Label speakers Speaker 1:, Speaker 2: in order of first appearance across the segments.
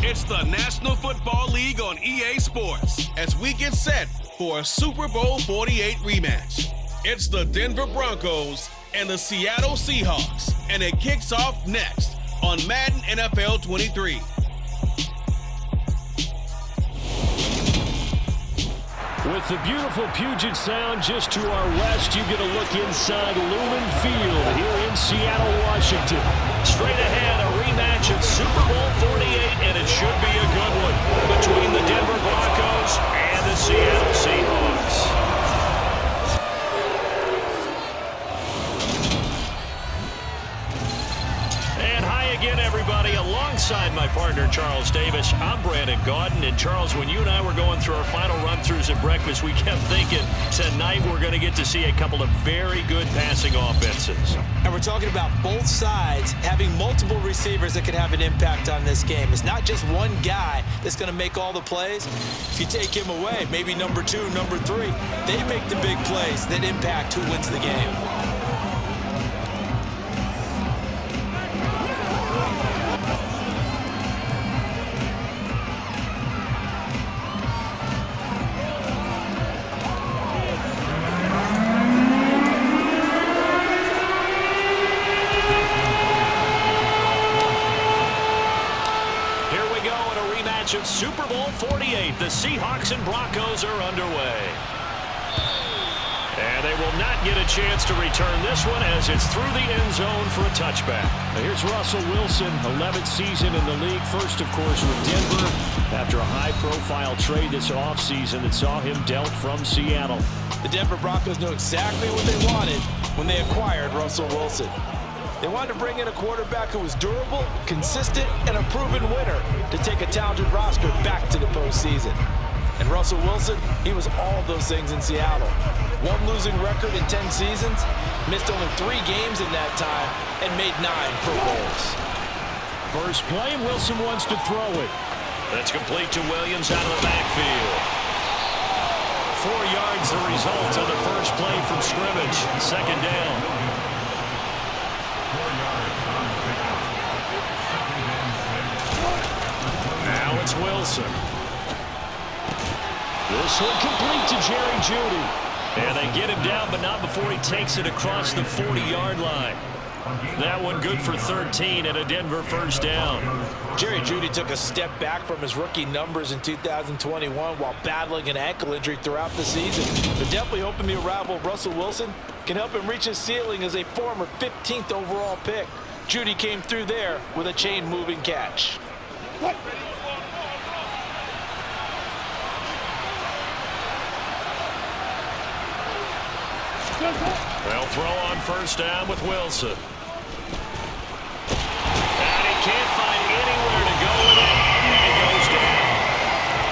Speaker 1: It's the National Football League on EA Sports as we get set for a Super Bowl 48 rematch. It's the Denver Broncos and the Seattle Seahawks, and it kicks off next on Madden NFL 23.
Speaker 2: With the beautiful Puget Sound just to our west, you get a look inside Lumen Field here in Seattle, Washington. Straight ahead, a rematch at Super Bowl 48, and it should be a good one between the Denver Broncos and the Seattle Seahawks. Again, everybody, alongside my partner, Charles Davis, I'm Brandon Gaudin. And Charles, when you and I were going through our final run-throughs at breakfast, we kept thinking tonight we're going to get to see a couple of very good passing offenses.
Speaker 3: And we're talking about both sides having multiple receivers that can have an impact on this game. It's not just one guy that's going to make all the plays. If you take him away, maybe number 2, number 3, they make the big plays that impact who wins the game.
Speaker 2: Of Super Bowl 48, the Seahawks and Broncos are underway. And they will not get a chance to return this one as it's through the end zone for a touchback. Now here's Russell Wilson, 11th season in the league. First, of course, with Denver after a high-profile trade this offseason that saw him dealt from Seattle.
Speaker 3: The Denver Broncos knew exactly what they wanted when they acquired Russell Wilson. They wanted to bring in a quarterback who was durable, consistent, and a proven winner to take a talented roster back to the postseason. And Russell Wilson, he was all those things in Seattle. One losing record in 10 seasons, missed only 3 games in that time, and made 9 Pro Bowls.
Speaker 2: First play, and Wilson wants to throw it. That's complete to Williams out of the backfield. 4 yards the result on the first play from scrimmage. Second down. Now it's Wilson. This one complete to Jerry Jeudy. And they get him down, but not before he takes it across the 40-yard line. That one good for 13 and a Denver first down.
Speaker 3: Jerry Jeudy took a step back from his rookie numbers in 2021 while battling an ankle injury throughout the season. But definitely hoping the arrival of Russell Wilson can help him reach his ceiling as a former 15th overall pick. Jeudy came through there with a chain-moving catch.
Speaker 2: They'll throw on first down with Wilson. And he can't find anywhere to go with it. And he goes down.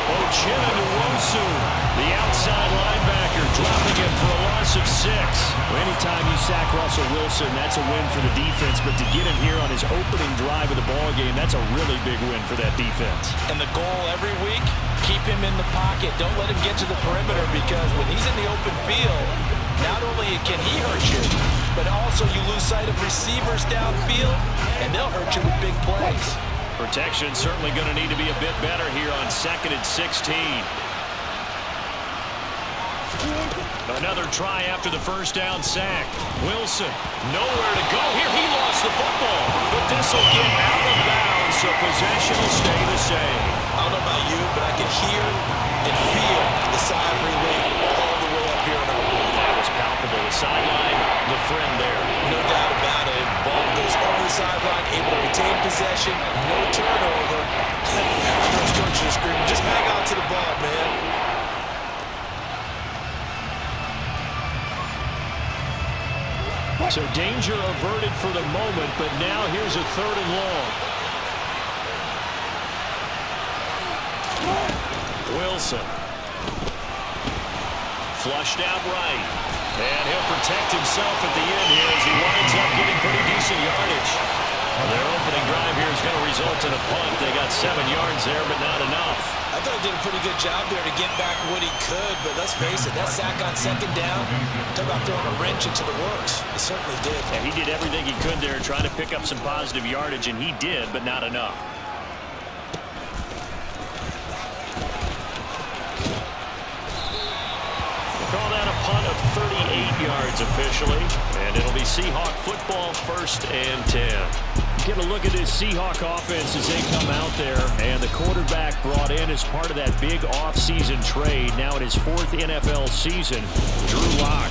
Speaker 2: Uchenna-Nwosu, the outside linebacker, dropping him for a loss of 6. Anytime you sack Russell Wilson, that's a win for the defense. But to get him here on his opening drive of the ballgame, that's a really big win for that defense.
Speaker 3: And the goal every week, keep him in the pocket. Don't let him get to the perimeter, because when he's in the open field, not only can he hurt you, but also you lose sight of receivers downfield, and they'll hurt you with big plays.
Speaker 2: Protection certainly going to need to be a bit better here on 2nd and 16. Another try after the first down sack. Wilson, nowhere to go here. He lost the football, but this will get out of bounds, so possession will stay the same.
Speaker 3: I don't know about you, but I can hear and feel the sigh of relief all the way up here in our booth.
Speaker 2: That was palpable. The sideline, the friend there.
Speaker 3: No doubt about it. Ball goes over the sideline, able to retain possession, no turnover. Those coaches are screaming, just hang on to the ball, man.
Speaker 2: So danger averted for the moment, but now here's a 3rd and long. Wilson. Flushed out right. And he'll protect himself at the end here as he winds up getting pretty decent yardage. Their opening drive here is going to result in a punt. They got 7 yards there, but not enough.
Speaker 3: I thought he did a pretty good job there to get back what he could, but let's face it, that sack on 2nd down, talk about throwing a wrench into the works. He certainly did.
Speaker 2: Yeah, he did everything he could there trying to pick up some positive yardage, and he did, but not enough. yards officially, and it'll be Seahawk football, 1st and 10. Get a look at this Seahawk offense as they come out there, and the quarterback brought in as part of that big offseason trade, now in his 4th NFL season, Drew Lock.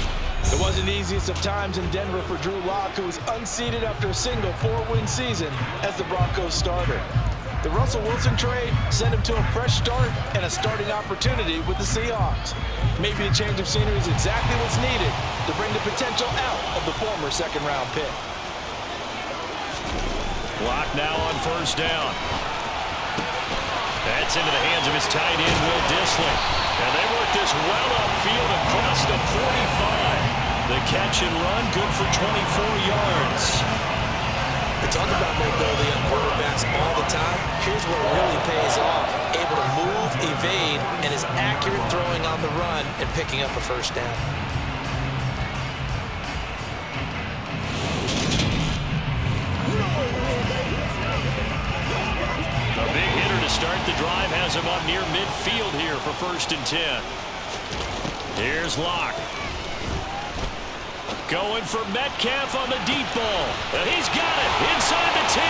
Speaker 3: It wasn't the easiest of times in Denver for Drew Lock, who was unseated after a single 4-win season as the Broncos starter. The Russell Wilson trade sent him to a fresh start and a starting opportunity with the Seahawks. Maybe a change of scenery is exactly what's needed to bring the potential out of the former second-round pick.
Speaker 2: Lock now on 1st down. That's into the hands of his tight end, Will Dissly. And they work this well upfield across the 45. The catch and run, good for 24 yards.
Speaker 4: We talk about mobility on quarterbacks all the time. Here's where it really pays off. Able to move, evade, and is accurate throwing on the run and picking up a 1st down.
Speaker 2: A big hitter to start the drive has him up near midfield here for 1st and 10. Here's Lock. Going for Metcalf on the deep ball. And he's got it inside the 10.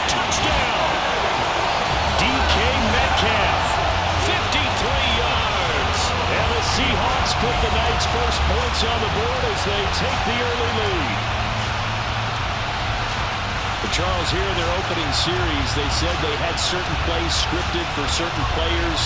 Speaker 2: Touchdown. DK Metcalf, 53 yards. And the Seahawks put the night's first points on the board as they take the early lead. But Charles, here in their opening series, they said they had certain plays scripted for certain players.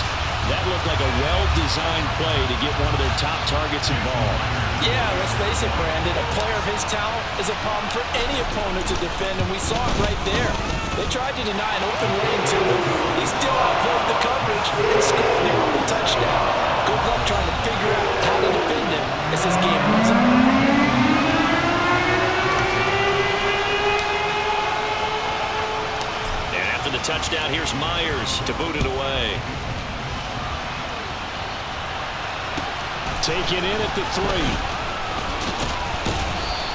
Speaker 2: That looked like a well-designed play to get one of their top targets involved.
Speaker 3: Yeah, let's face it, Brandon. A player of his talent is a problem for any opponent to defend, and we saw it right there. They tried to deny an open lane to him. He still outplayed the coverage and scored the early touchdown. Good luck trying to figure out how to defend him as this game moves on.
Speaker 2: And after the touchdown, here's Myers to boot it away. Taken in at the 3.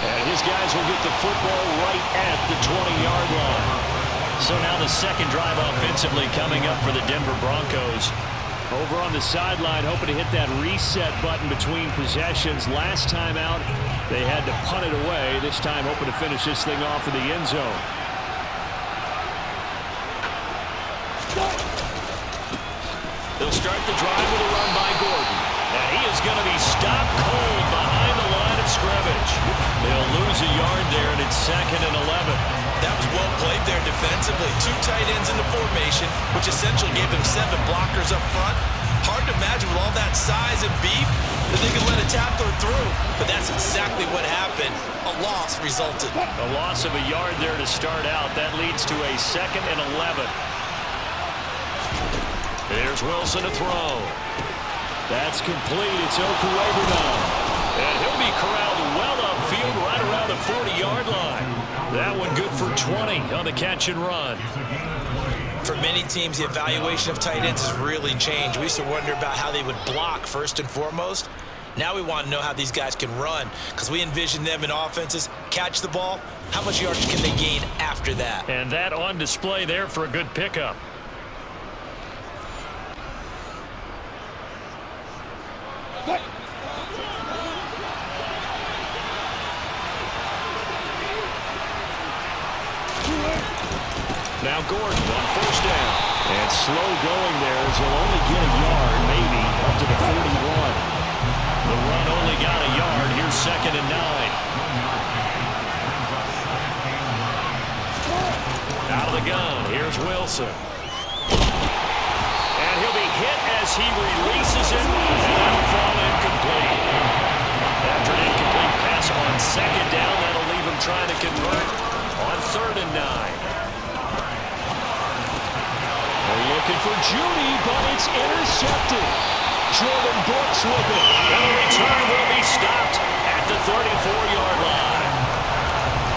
Speaker 2: And his guys will get the football right at the 20-yard line. So now the second drive offensively coming up for the Denver Broncos. Over on the sideline, hoping to hit that reset button between possessions. Last time out, they had to punt it away. This time hoping to finish this thing off in the end zone. They'll start the drive with a run by Gordon. And he is going to be stopped cold behind the line of scrimmage. They'll lose a yard there, and it's 2nd and 11.
Speaker 4: That was well played there defensively. 2 tight ends in the formation, which essentially gave them 7 blockers up front. Hard to imagine with all that size and beef that they could let a tackler through. But that's exactly what happened. A loss resulted.
Speaker 2: A loss of a yard there to start out. That leads to a 2nd and 11. There's Wilson to throw. That's complete. It's Okuegbunam now. And he'll be corralled well upfield right around the 40-yard line. That one good for 20 on the catch and run.
Speaker 4: For many teams, the evaluation of tight ends has really changed. We used to wonder about how they would block first and foremost. Now we want to know how these guys can run, because we envision them in offenses catch the ball. How much yardage can they gain after that?
Speaker 2: And that on display there for a good pickup. Now Gordon on 1st down. And slow going there as he'll only get a yard, maybe, up to the 41. The run only got a yard. Here's 2nd and 9. Out of the gun, here's Wilson. And he'll be hit as he releases it, and that'll fall incomplete. After an incomplete pass on 2nd down, that'll leave him trying to convert on 3rd and 9. They're looking for Judy, but it's intercepted. Jordan Brooks with it. And the return will be stopped at the 34-yard line.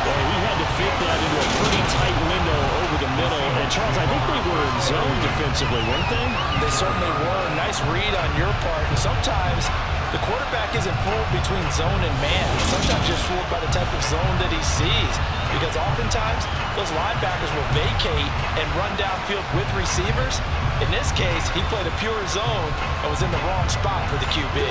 Speaker 2: Well, he had to fit that into a pretty tight window over the middle. And, Charles, I think they were in zone defensively, weren't they?
Speaker 3: They certainly were. Nice read on your part. And sometimes the quarterback isn't fooled between zone and man. Sometimes just fooled by the type of zone that he sees. Because oftentimes, those linebackers will vacate and run downfield with receivers. In this case, he played a pure zone and was in the wrong spot for the QB.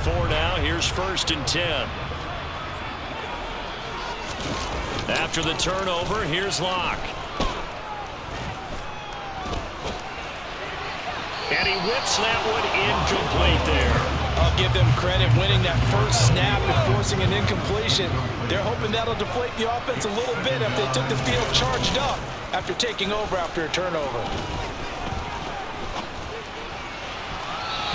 Speaker 2: 44 now. Here's 1st and 10. After the turnover, here's Locke. And he whips that one incomplete there.
Speaker 3: I'll give them credit winning that first snap and forcing an incompletion. They're hoping that'll deflate the offense a little bit if they took the field charged up after taking over after a turnover.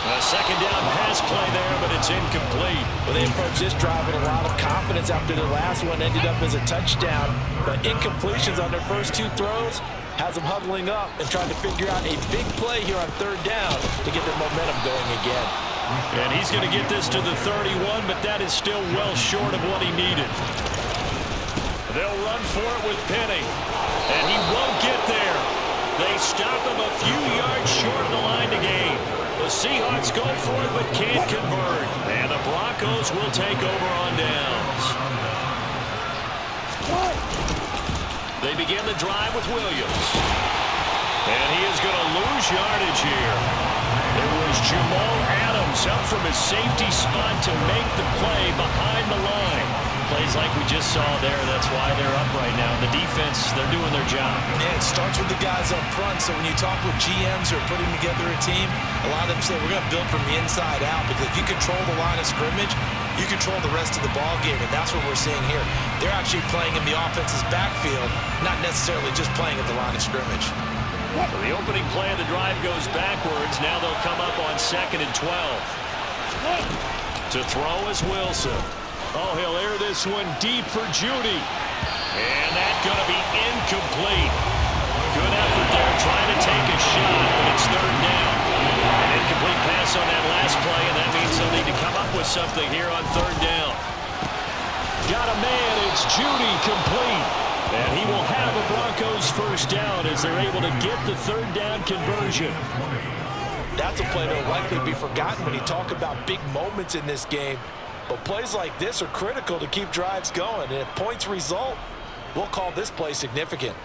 Speaker 2: A second down pass play there, but it's incomplete.
Speaker 3: Well, they approached this drive with a lot of confidence after the last one ended up as a touchdown. But incompletions on their first 2 throws has them huddling up and trying to figure out a big play here on 3rd down to get their momentum going again.
Speaker 2: And he's going to get this to the 31, but that is still well short of what he needed. They'll run for it with Penny, and he won't get there. They stop him a few yards short of the line to gain. The Seahawks go for it, but can't convert. And the Broncos will take over on downs. They begin the drive with Williams. And he is going to lose yardage here. It was Jamal Adams up from his safety spot to make the play behind the line. Plays like we just saw there. That's why they're up right now. The defense, they're doing their job.
Speaker 3: Yeah, it starts with the guys up front. So when you talk with GMs who are putting together a team, a lot of them say we're going to build from the inside out, because if you control the line of scrimmage, you control the rest of the ball game, and that's what we're seeing here. They're actually playing in the offense's backfield, not necessarily just playing at the line of scrimmage.
Speaker 2: So the opening play of the drive goes backwards. Now they'll come up on 2nd and 12. To throw is Wilson. Oh, he'll air this one deep for Judy. And that's going to be incomplete. Good effort there trying to take a shot, but it's 3rd down. An incomplete pass on that last play, and that means they'll need to come up with something here on 3rd down. Got a man, it's Judy, complete. And he will have a Broncos 1st down as they're able to get the 3rd down conversion.
Speaker 3: That's a play that'll likely be forgotten when you talk about big moments in this game. But plays like this are critical to keep drives going. And if points result, we'll call this play significant.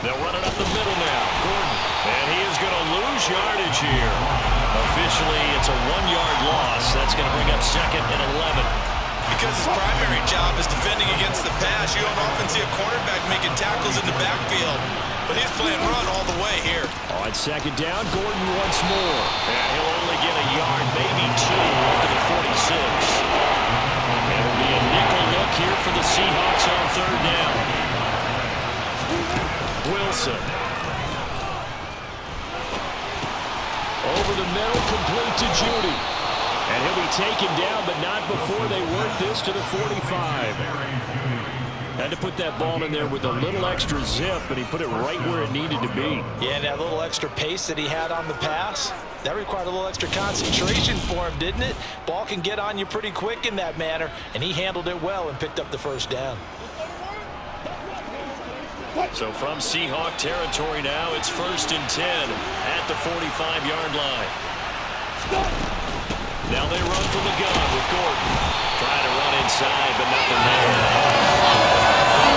Speaker 2: They'll run it up the middle now. Gordon. And he is going to lose yardage here. Officially, it's a 1-yard loss. That's going to bring up 2nd and 11.
Speaker 4: Because his primary job is defending against the pass, you don't often see a cornerback making tackles in the backfield. But he's playing run all the way here.
Speaker 2: On 2nd down, Gordon once more. And he'll only get a yard, maybe 2, up to the 46. And it'll be a nickel look here for the Seahawks on 3rd down. Wilson. Over the middle, complete to Judy. And he'll be taken down, but not before they work this to the 45. Had to put that ball in there with a little extra zip, but he put it right where it needed to be.
Speaker 3: Yeah, and that little extra pace that he had on the pass, that required a little extra concentration for him, didn't it? Ball can get on you pretty quick in that manner, and he handled it well and picked up the 1st down.
Speaker 2: So from Seahawk territory now, it's 1st and 10 at the 45-yard line. Now they run from the gun with Gordon. Trying to run inside, but nothing there.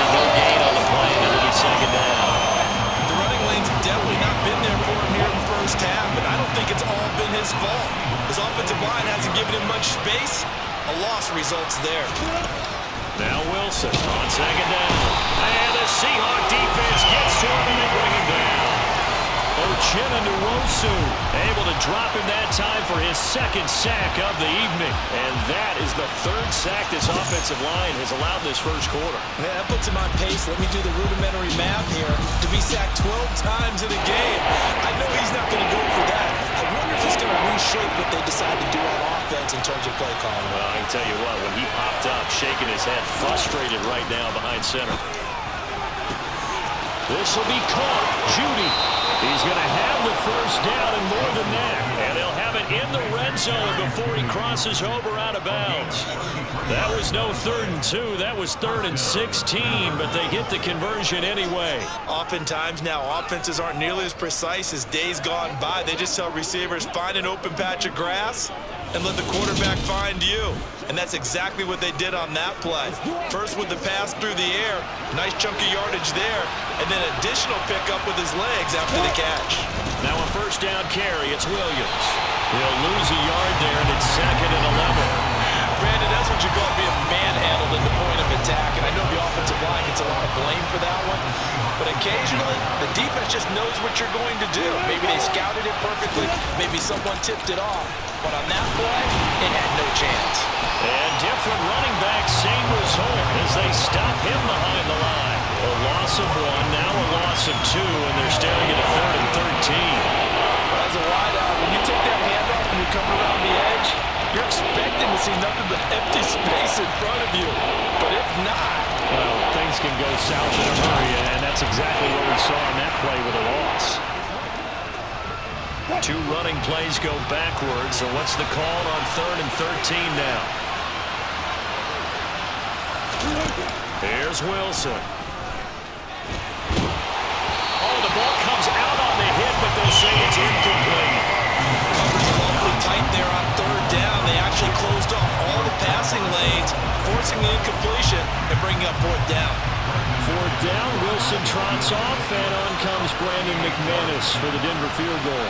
Speaker 2: No gain on the play, and it'll be 2nd down.
Speaker 4: The running lanes have definitely not been there for him here in the first half, and I don't think it's all been his fault. His offensive line hasn't given him much space. A loss results there.
Speaker 2: Now Wilson on 2nd down. And the Seahawk defense gets to him, and they bring him down. Uchenna-Nwosu able to drop him that time for his 2nd sack of the evening. And that is the 3rd sack this offensive line has allowed this first quarter.
Speaker 3: Man, that puts him on pace. Let me do the rudimentary math here. To be sacked 12 times in a game. I know he's not going to go for that. I wonder if he's going to reshape what they decide to do on offense in terms of play calling.
Speaker 2: Well, I can tell you what, when he popped up, shaking his head, frustrated right now behind center. This will be caught. Judy. He's going to have the 1st down and more than that. And they'll have it in the red zone before he crosses over out of bounds. That was no 3rd and 2. That was 3rd and 16, but they get the conversion anyway.
Speaker 4: Oftentimes now, offenses aren't nearly as precise as days gone by. They just tell receivers, find an open patch of grass and let the quarterback find you. And that's exactly what they did on that play. First with the pass through the air, nice chunk of yardage there, and then additional pickup with his legs after the catch.
Speaker 2: Now a first down carry, it's Williams. He'll lose a yard there, and it's 2nd and 11.
Speaker 4: Brandon, that's what you call being manhandled at the point of attack, and I know the offensive line gets a lot of blame for that one, but occasionally the defense just knows what you're going to do. Maybe they scouted it perfectly, maybe someone tipped it off, but on that play, it had no chance.
Speaker 2: And different running back, same result as they stop him behind the line. A loss of 1, now a loss of 2, and they're staring at a 3rd and 13.
Speaker 4: As a wideout, when you take that handoff and you come around the edge, you're expecting to see nothing but empty space in front of you. But if not,
Speaker 2: well, things can go south in a hurry, and that's exactly what we saw on that play with a loss. 2 running plays go backwards, so what's the call on 3rd and 13 now? Here's Wilson. Oh, the ball comes out on the hit, but they'll say it's incomplete.
Speaker 4: Coverage is awfully tight there on 3rd down. They actually closed off all the passing lanes, forcing the incompletion and bringing up 4th down.
Speaker 2: 4th down, Wilson trots off, and on comes Brandon McManus for the Denver field goal.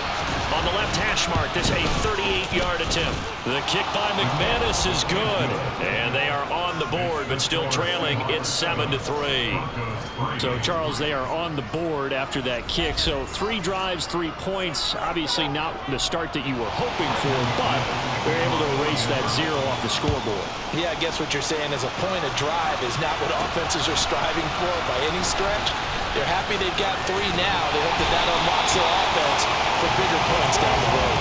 Speaker 2: On the left hash mark, this a 38-yard attempt. The kick by McManus is good, and they are on the board, but still trailing. It's 7-3. So, Charles, they are on the board after that kick. So, 3 drives, 3 points. Obviously not the start that you were hoping for, but they're able to erase that 0 off the scoreboard.
Speaker 3: Yeah, I guess what you're saying is a point of drive is not what offenses are striving for by any stretch. They're happy they've got 3 now. They hope that unlocks their offense for bigger points down the road.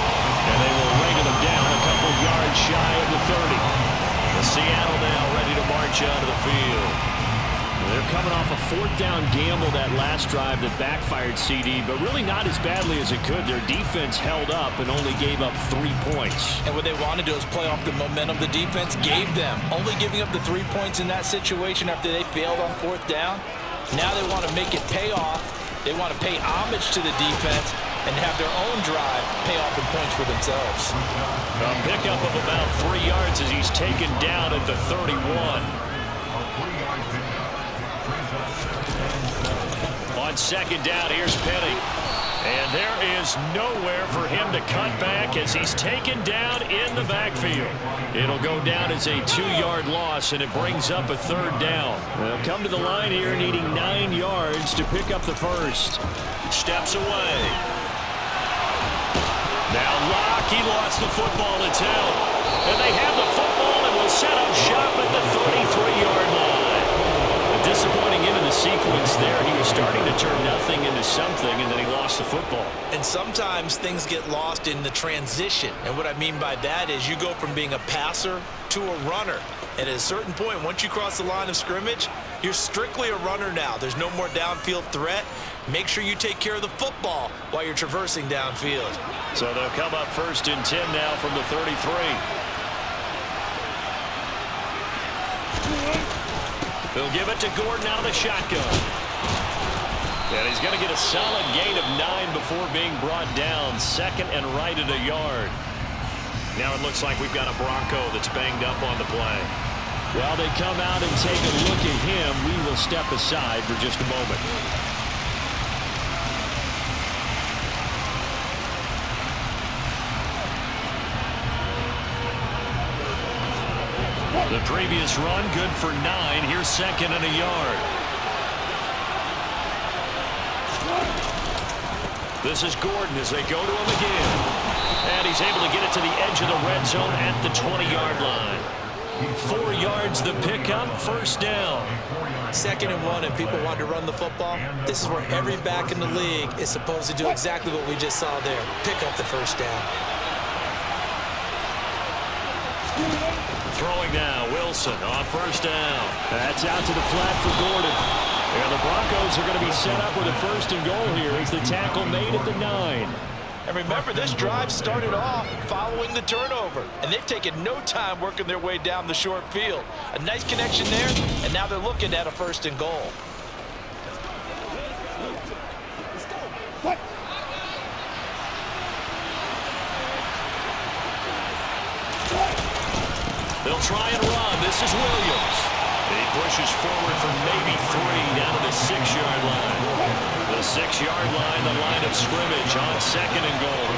Speaker 2: And they will wrangle them down a couple yards shy of the 30. The Seattle now ready to march out of the field. They're coming off a 4th down gamble that last drive that backfired, CD, but really not as badly as it could. Their defense held up and only gave up 3 points.
Speaker 3: And what they want to do is play off the momentum the defense gave them. Only giving up the 3 points in that situation after they failed on 4th down. Now they want to make it pay off. They want to pay homage to the defense and have their own drive pay off in points for themselves.
Speaker 2: A pickup of about 3 yards as he's taken down at the 31. On 2nd down, here's Penny. And there is nowhere for him to cut back as he's taken down in the backfield. It'll go down as a 2-yard loss, and it brings up a 3rd down. They'll come to the line here needing 9 yards to pick up the first. Steps away. Now Locke, he lost the football attempt. And they have the football and will set up shop at the 33-yard line. A disappointing end of the sequence there. He was starting to turn nothing into something, and then he lost the football.
Speaker 4: And sometimes things get lost in the transition. And what I mean by that is you go from being a passer to a runner. And at a certain point, once you cross the line of scrimmage, you're strictly a runner now. There's no more downfield threat. Make sure you take care of the football while you're traversing downfield.
Speaker 2: So they'll come up 1st and 10 now from the 33. They'll give it to Gordon out of the shotgun. And he's going to get a solid gain of 9 before being brought down. 2nd and right at a yard. Now it looks like we've got a Bronco that's banged up on the play. While they come out and take a look at him, we will step aside for just a moment. The previous run, good for 9. Here's 2nd and a yard. This is Gordon as they go to him again. And he's able to get it to the edge of the red zone at the 20-yard line. 4 yards the pickup, 1st down.
Speaker 4: 2nd and 1, and people want to run the football. This is where every back in the league is supposed to do exactly what we just saw there. Pick up the 1st down.
Speaker 2: Throwing now, Wilson on 1st down. That's out to the flat for Gordon. And the Broncos are going to be set up with a 1st and goal here as the tackle made at the 9.
Speaker 3: And remember, this drive started off following the turnover, and they've taken no time working their way down the short field. A nice connection there, and now they're looking at a 1st and goal.
Speaker 2: They'll try and run. This is Williams. He pushes forward for maybe 3 down to the 6-yard line. The 6-yard line, the line of scrimmage on 2nd and goal.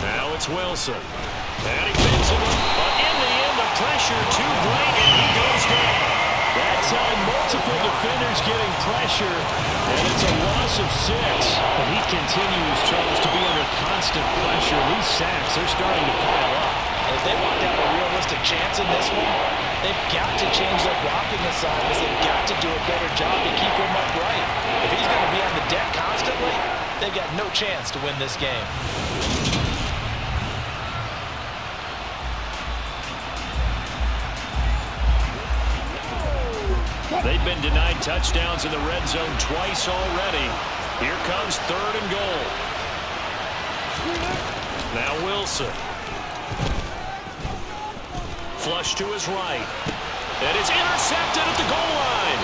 Speaker 2: Now it's Wilson. And he pins him up. But in the end, the pressure too great, and he goes down. That time, multiple defenders getting pressure, and it's a loss of 6. But he continues, Charles, to be under constant pressure. These sacks, they're starting to pile up.
Speaker 3: If they want to have a realistic chance in this one, they've got to change their blocking assignments. They've got to do a better job to keep him upright. If he's going to be on the deck constantly, they've got no chance to win this game.
Speaker 2: They've been denied touchdowns in the red zone twice already. Here comes 3rd and goal. Now Wilson. Flush to his right. And it's intercepted at the goal line.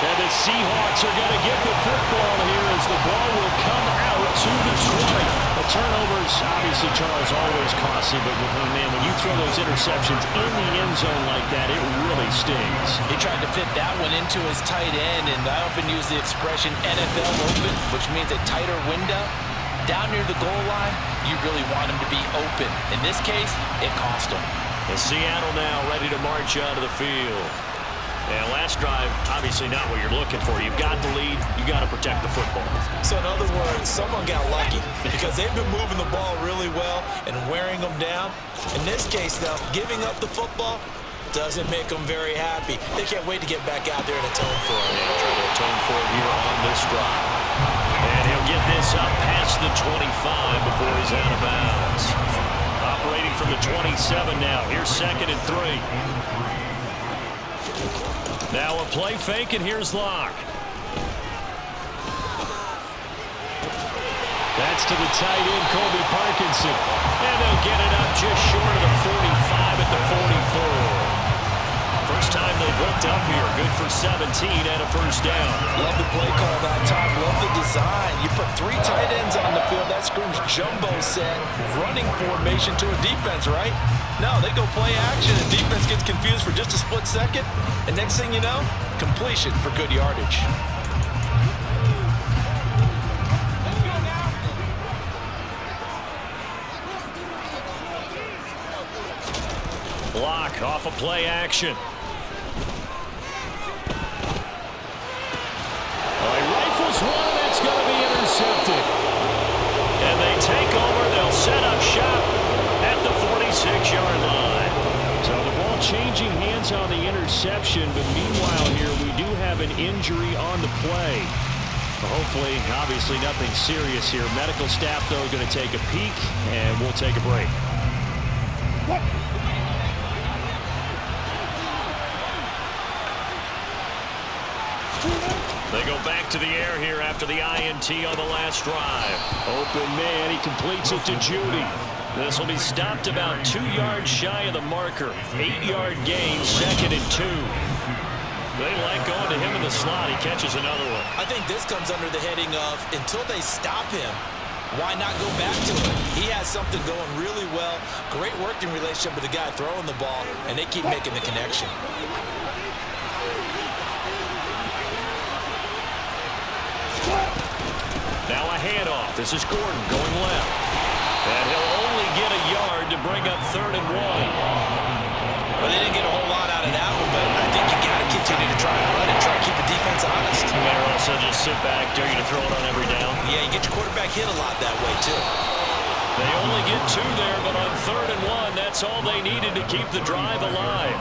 Speaker 2: And the Seahawks are going to get the football here as the ball will come out to the 20. The turnovers, obviously, Charles, always costly, but man, when you throw those interceptions in the end zone like that, it really stings.
Speaker 3: He tried to fit that one into his tight end, and I often use the expression NFL open, which means a tighter window. Down near the goal line, you really want him to be open. In this case, it cost him.
Speaker 2: And Seattle now ready to march out of the field. And last drive, obviously not what you're looking for. You've got the lead. You got to protect the football.
Speaker 3: So in other words, someone got lucky because they've been moving the ball really well and wearing them down. In this case, though, giving up the football doesn't make them very happy. They can't wait to get back out there and atone for it.
Speaker 2: Yeah, try to atone for it here on this drive. And he'll get this up past the 25 before he's out of bounds. Operating from the 27 now. Here's 2nd and 3. Now a play fake, and here's Locke. That's to the tight end, Colby Parkinson. And they'll get it up just short of the 45 at the 44. First time they've hooked up here. Good for 17 and a first down.
Speaker 3: Love the play call that time. Love the design. You put 3 tight ends on the field. That screams jumbo set, running formation to a defense, right? No, they go play action, and defense gets confused for just a split second. And next thing you know, completion for good yardage.
Speaker 2: Block off a play action. He rifles one that's going to be intercepted. And they take over. They'll set up shop at the 46-yard line. So the ball changing hands on the interception, but meanwhile here we do have an injury on the play. Hopefully, obviously nothing serious here. Medical staff, though, going to take a peek, and we'll take a break. They go back to the air here after the INT on the last drive. Open man, he completes it to Judy. This will be stopped about 2 yards shy of the marker. 8-yard gain, 2nd and 2. They like going to him in the slot. He catches another one.
Speaker 3: I think this comes under the heading of until they stop him, why not go back to him? He has something going really well. Great working relationship with the guy throwing the ball, and they keep making the connection.
Speaker 2: Now a handoff. This is Gordon going left. And he'll only get a yard to bring up 3rd and 1.
Speaker 3: Well, they didn't get a whole lot out of that one, but I think you got to continue to try and run and try to keep the defense honest.
Speaker 2: You better also just sit back, dare you to throw it on every down.
Speaker 3: Yeah, you get your quarterback hit a lot that way, too.
Speaker 2: They only get 2 there, but on 3rd and 1, that's all they needed to keep the drive alive.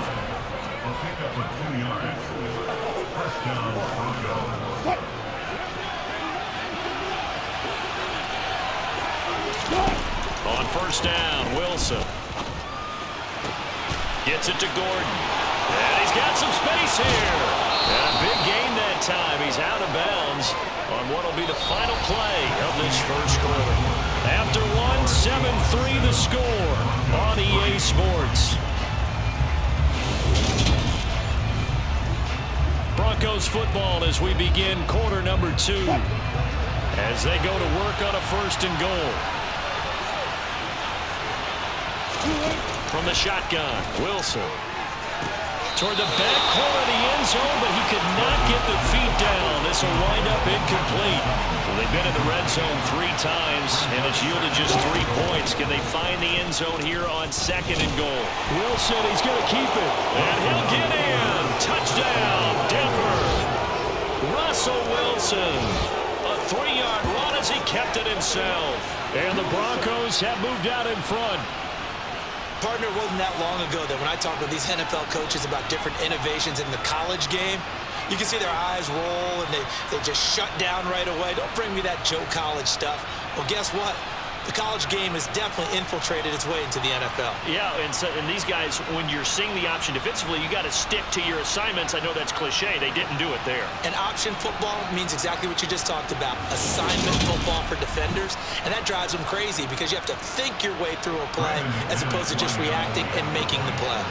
Speaker 2: On 1st down, Wilson gets it to Gordon. And he's got some space here. And a big gain that time. He's out of bounds on what will be the final play of this first quarter. After 1, 7-3 the score on EA Sports. Broncos football as we begin quarter number 2. As they go to work on a 1st and goal. from the shotgun. Wilson toward the back corner of the end zone, but he could not get the feet down. This will wind up incomplete. So they've been in the red zone 3 times, and it's yielded just 3 points. Can they find the end zone here on 2nd and goal? Wilson, he's going to keep it. And he'll get in. Touchdown, Denver. Russell Wilson. A 3-yard run as he kept it himself. And the Broncos have moved out in front.
Speaker 4: Partner, wasn't that long ago that when I talk with these NFL coaches about different innovations in the college game, you can see their eyes roll and they just shut down right away. Don't bring me that Joe College stuff. Well, guess what? The college game has definitely infiltrated its way into the NFL. Yeah,
Speaker 2: and these guys, when you're seeing the option defensively, you got to stick to your assignments. I know that's cliche. They didn't do it there.
Speaker 4: And option football means exactly what you just talked about, assignment football for defenders. And that drives them crazy because you have to think your way through a play as opposed to just reacting and making the play.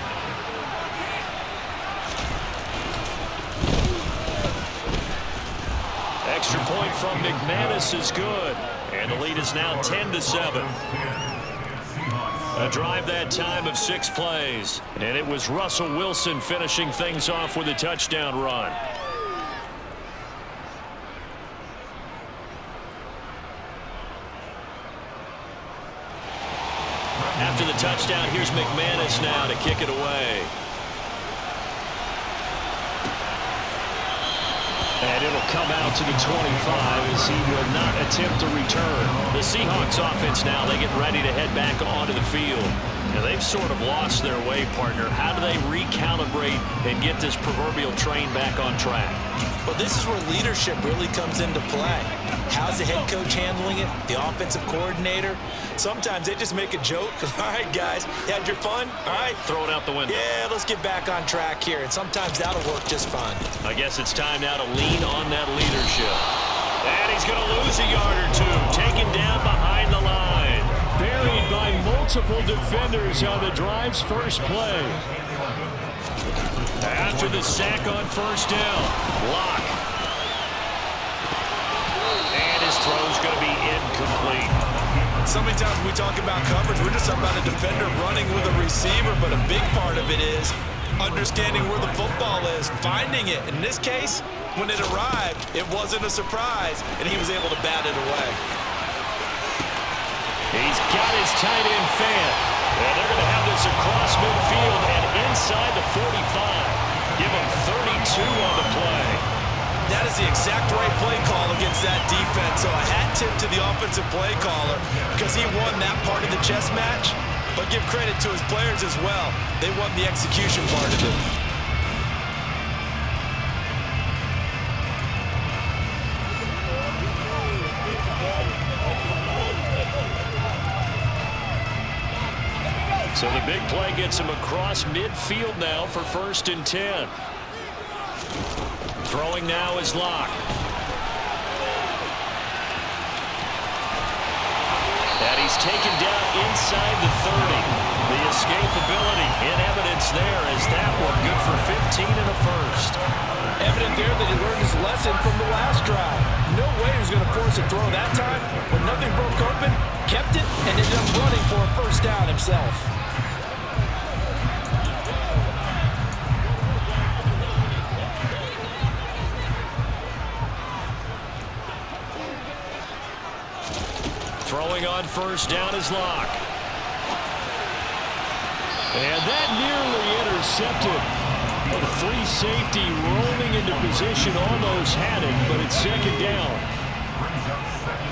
Speaker 2: Extra point from McManus is good. And the lead is now 10-7. A drive that time of 6 plays. And it was Russell Wilson finishing things off with a touchdown run. After the touchdown, here's McManus now to kick it away. And it'll come out to the 25 as he will not attempt to return. The Seahawks offense now, they get ready to head back onto the field. And they've sort of lost their way, partner. How do they recalibrate and get this proverbial train back on track?
Speaker 4: Well, this is where leadership really comes into play. How's the head coach handling it? The offensive coordinator? Sometimes they just make a joke. All right, guys, you had your fun? All right.
Speaker 2: Throw it out the window.
Speaker 4: Yeah, let's get back on track here. And sometimes that'll work just fine.
Speaker 2: I guess it's time now to lean on that leadership. And he's going to lose a yard or 2. Taken down behind the line. Buried by multiple defenders on the drive's first play. After the sack on first down, block. And his throw's going to be incomplete.
Speaker 3: So many times when we talk about coverage, we're just talking about a defender running with a receiver, but a big part of it is understanding where the football is, finding it. In this case, when it arrived, it wasn't a surprise, and he was able to bat it away.
Speaker 2: He's got his tight end fan. And they're going to have this across midfield and inside the 45. Give him 32 on the play.
Speaker 3: That is the exact right play call against that defense. So a hat tip to the offensive play caller because he won that part of the chess match. But give credit to his players as well. They won the execution part of it.
Speaker 2: So the big play gets him across midfield now for 1st and 10. Throwing now is Locke. And he's taken down inside the 30. The escapability in evidence there as that one good for 15 and a first.
Speaker 3: Evident there that he learned his lesson from the last drive. No way he was going to force a throw that time. When nothing broke open, kept it, and ended up running for a first down himself.
Speaker 2: Throwing on first down is Locke. And that nearly intercepted. The free safety rolling into position almost had it, but it's 2nd down.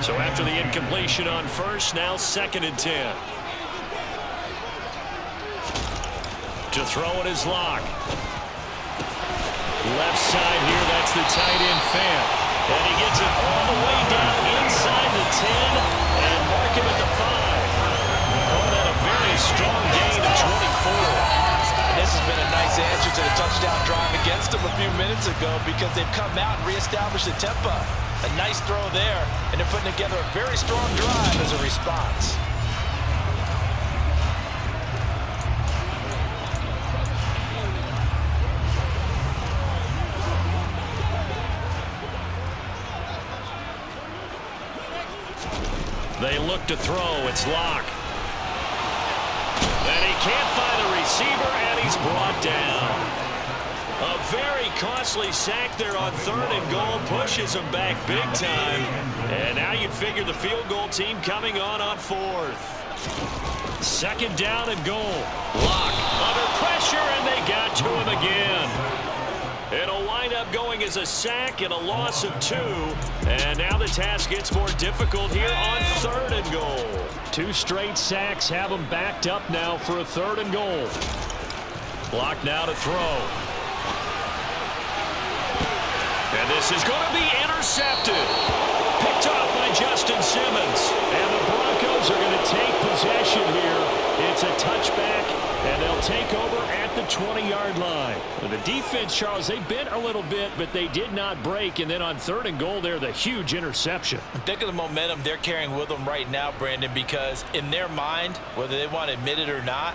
Speaker 2: So after the incompletion on first, now 2nd and 10. To throw it is Locke. Left side here, that's the tight end fan. And he gets it all the way down inside the 10 and mark him at the 5. Call that a very strong gain of 24.
Speaker 3: This has been a nice answer to the touchdown drive against them a few minutes ago because they've come out and reestablished the tempo. A nice throw there, and they're putting together a very strong drive as a response.
Speaker 2: They look to throw. It's Locke. And he can't find a receiver, and he's brought down. A very costly sack there on 3rd and goal, pushes him back big time. And now you'd figure the field goal team coming on 4th. 2nd down and goal. Lock under pressure, and they got to him again. It'll wind up going as a sack and a loss of 2. And now the task gets more difficult here on 3rd and goal. 2 straight sacks have them backed up now for a 3rd and goal. Lock now to throw. And this is going to be intercepted. Picked off by Justin Simmons. And the Broncos are going to take possession here. It's a touchback, and they'll take over at the 20-yard line. The defense, Charles, they bent a little bit, but they did not break. And then on 3rd and goal there, the huge interception.
Speaker 3: Think of the momentum they're carrying with them right now, Brandon, because in their mind, whether they want to admit it or not,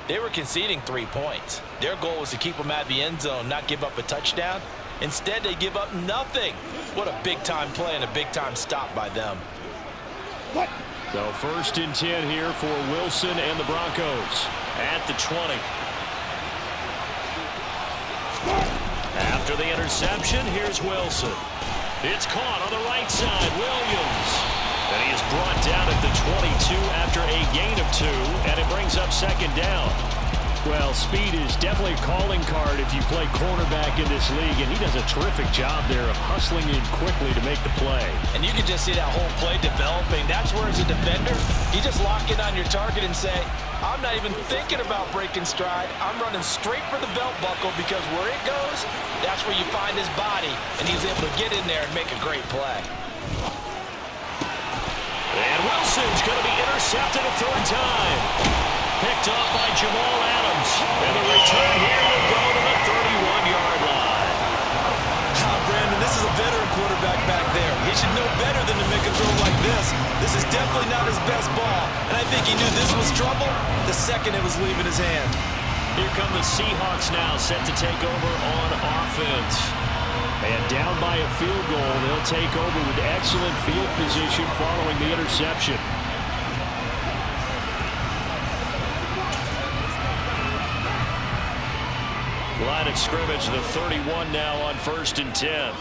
Speaker 3: they were conceding 3 points. Their goal was to keep them at the end zone, not give up a touchdown. Instead, they give up nothing. What a big-time play and a big-time stop by them.
Speaker 2: So 1st and 10 here for Wilson and the Broncos at the 20. After the interception, here's Wilson. It's caught on the right side. Williams. And he is brought down at the 22 after a gain of 2, and it brings up 2nd down. Well, speed is definitely a calling card if you play cornerback in this league, and he does a terrific job there of hustling in quickly to make the play.
Speaker 3: And you can just see that whole play developing. That's where, as a defender, you just lock in on your target and say, I'm not even thinking about breaking stride. I'm running straight for the belt buckle, because where it goes, that's where you find his body, and he's able to get in there and make a great play.
Speaker 2: And Wilson's going to be intercepted a 3rd time. Picked off by Jamal Adams. And the return here will go to the 31-yard line.
Speaker 3: Brandon, this is a veteran quarterback back there. He should know better than to make a throw like this. This is definitely not his best ball. And I think he knew this was trouble the second it was leaving his hand.
Speaker 2: Here come the Seahawks now, set to take over on offense. And down by a field goal, they'll take over with excellent field position following the interception. Line of scrimmage, the 31 now on 1st and 10.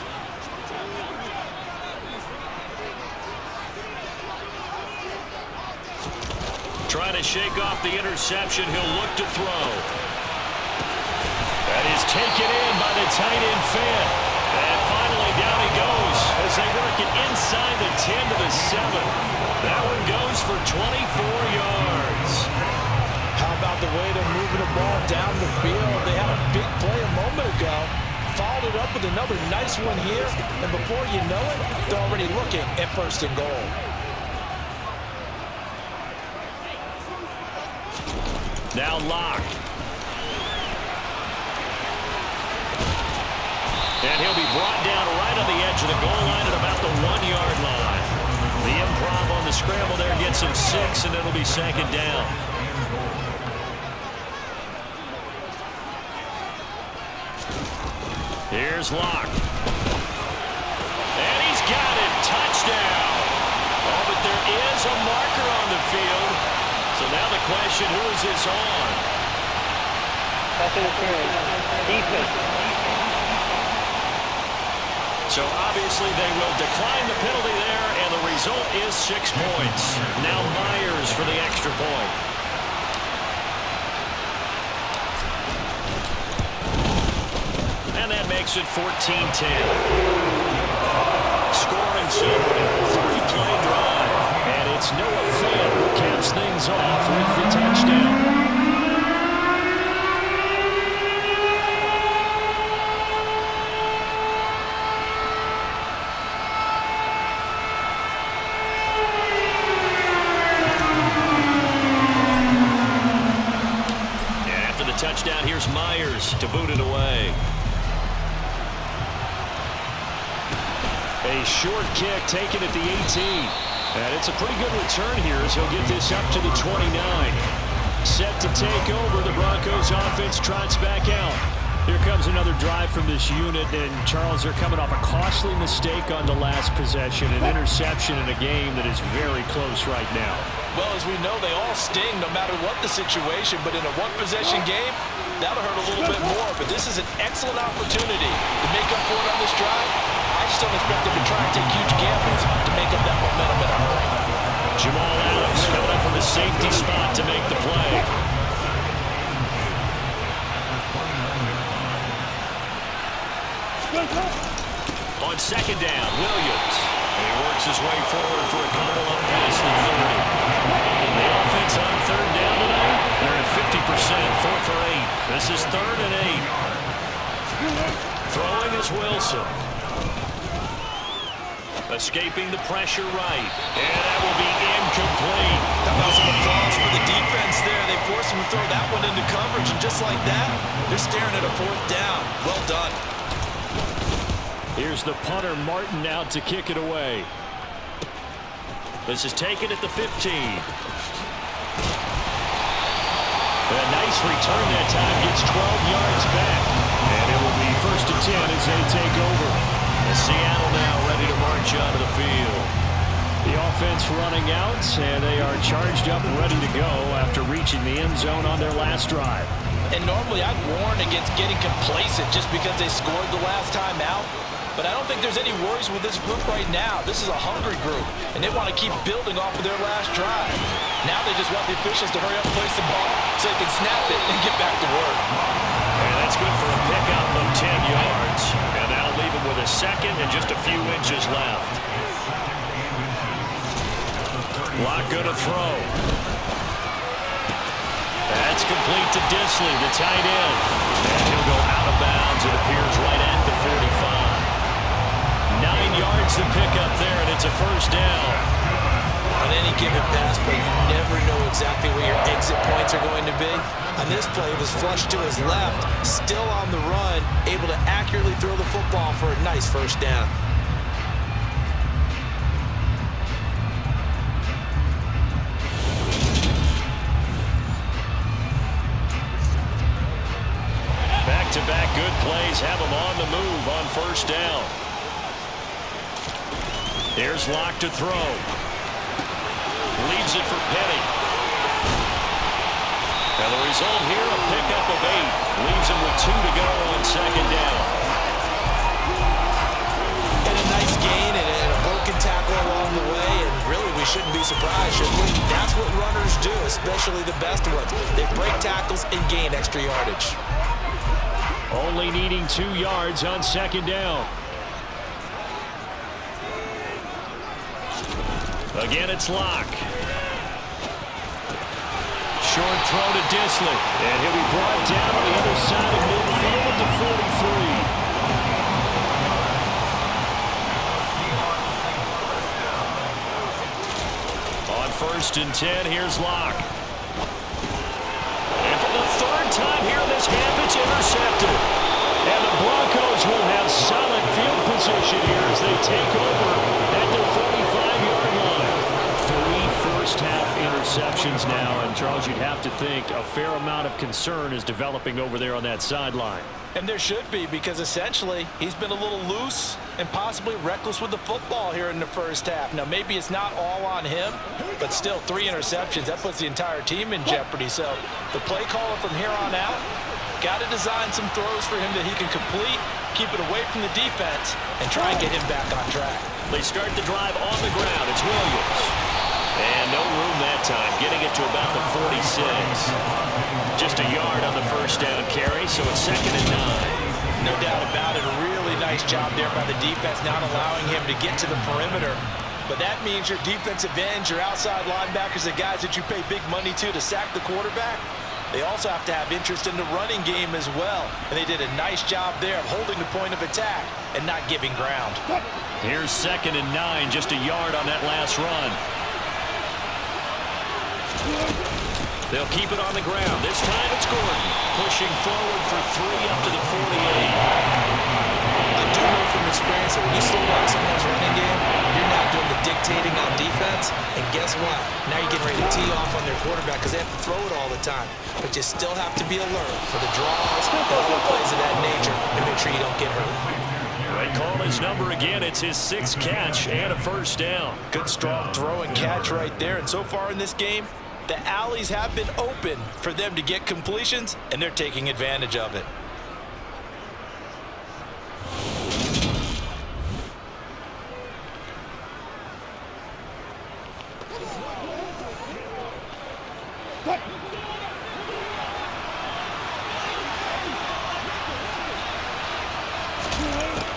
Speaker 2: Trying to shake off the interception. He'll look to throw. That is taken in by the tight end Fant. And finally down he goes as they work it inside the 10 to the 7. That one goes for 24 yards.
Speaker 3: How about the way they're moving the ball down the field? They had a big play a moment ago. Followed it up with another nice one here. And before you know it, they're already looking at 1st and goal.
Speaker 2: Now Lock. And he'll be brought down right on the edge of the goal line at about the 1-yard line. The improv on the scramble there gets him 6, and it'll be 2nd down. Here's Lock. And he's got it. Touchdown. Oh, but there is a marker on the field. So now the question, who is this on?
Speaker 5: Defense.
Speaker 2: So obviously they will decline the penalty there, and the result is 6 points. Now Myers for the extra point. And that makes it 14-10. Scoring summary, 3-play drive. And it's Noah Fant who caps things off with the touchdown. And after the touchdown, here's Myers to boot it away. A short kick taken at the 18. And it's a pretty good return here as he'll get this up to the 29. Set to take over, the Broncos offense trots back out. Here comes comes another drive from this unit, and Charles, they're coming off a costly mistake on the last possession, an interception in a game that is very close right now.
Speaker 3: Well, as we know, they all sting no matter what the situation, but in a one-possession game, that'll hurt a little bit more. But this is an excellent opportunity to make up for it on this drive. I just don't expect them to try and take huge gambles to make up that momentum in a hurry.
Speaker 2: Jamal Adams coming up from a safety spot to make the play. On second down, Williams. And he works his way forward for a couple up past the 30. The offense on third down tonight, they're at 50%, 4 for 8. This is 3rd and 8. Throwing is Wilson. Escaping the pressure right. And that will be incomplete.
Speaker 3: That was some applause for the defense there. They forced him to throw that one into coverage, and just like that, they're staring at a 4th down. Well done.
Speaker 2: Here's the punter, Martin, out to kick it away. This is taken at the 15. A nice return that time, gets 12 yards back. And it will be 1st and 10 as they take over. And Seattle now ready to march onto the field. The offense running out, and they are charged up and ready to go after reaching the end zone on their last drive.
Speaker 3: And normally I'd warn against getting complacent just because they scored the last time out. But I don't think there's any worries with this group right now. This is a hungry group, and they want to keep building off of their last drive. Now they just want the officials to hurry up and place the ball so they can snap it and get back to work.
Speaker 2: And that's good for a pickup of 10 yards. And that'll leave them with a second and just a few inches left. Lock good to throw. That's complete to Disley, the tight end. And he'll go out of bounds, it appears, right at the 45. 9 yards to pick up there, and it's a 1st down.
Speaker 3: On any given pass play, you never know exactly where your exit points are going to be. On this play, it was flushed to his left, still on the run, able to accurately throw the football for a nice 1st down.
Speaker 2: Back-to-back good plays have them on the move on 1st down. Here's Locke to throw. Leaves it for Penny. And the result here, a pickup of 8. Leaves him with 2 to go on 2nd down.
Speaker 3: And a nice gain and a broken tackle along the way. And really, we shouldn't be surprised, should we? That's what runners do, especially the best ones. They break tackles and gain extra yardage.
Speaker 2: Only needing 2 yards on 2nd down. Again, it's Locke. Short throw to Disley. And he'll be brought down on the other side of midfield at the 43. On 1st and 10, here's Locke. And for the 3rd time here in this half, it's intercepted. And the Broncos will have solid field position here as they take over at their 45-yard line. 3 first-half interceptions now, and Charles, you'd have to think a fair amount of concern is developing over there on that sideline.
Speaker 3: And there should be, because essentially he's been a little loose and possibly reckless with the football here in the 1st half. Now, maybe it's not all on him, but still 3 interceptions. That puts the entire team in jeopardy. So the play caller from here on out got to design some throws for him that he can complete, keep it away from the defense, and try and get him back on track.
Speaker 2: They start the drive on the ground. It's Williams. And no room that time, getting it to about the 46. Just a yard on the 1st down carry, so it's 2nd and 9.
Speaker 3: No doubt about it. A really nice job there by the defense, not allowing him to get to the perimeter. But that means your defensive ends, your outside linebackers, the guys that you pay big money to sack the quarterback, they also have to have interest in the running game as well. And they did a nice job there of holding the point of attack and not giving ground.
Speaker 2: Here's 2nd and 9, just a yard on that last run. They'll keep it on the ground. This time it's Gordon, pushing forward for 3 up to the 48.
Speaker 3: I do know from experience that when you slow down someone's running game, you're not doing the dictating on defense. And guess what? Now you're getting ready to tee off on their quarterback because they have to throw it all the time. But you still have to be alert for the draws and all the plays of that nature.
Speaker 2: his number again. It's his 6th catch and a first down.
Speaker 3: Good strong throw and catch right there. And so far in this game, the alleys have been open for them to get completions, and they're taking advantage of it.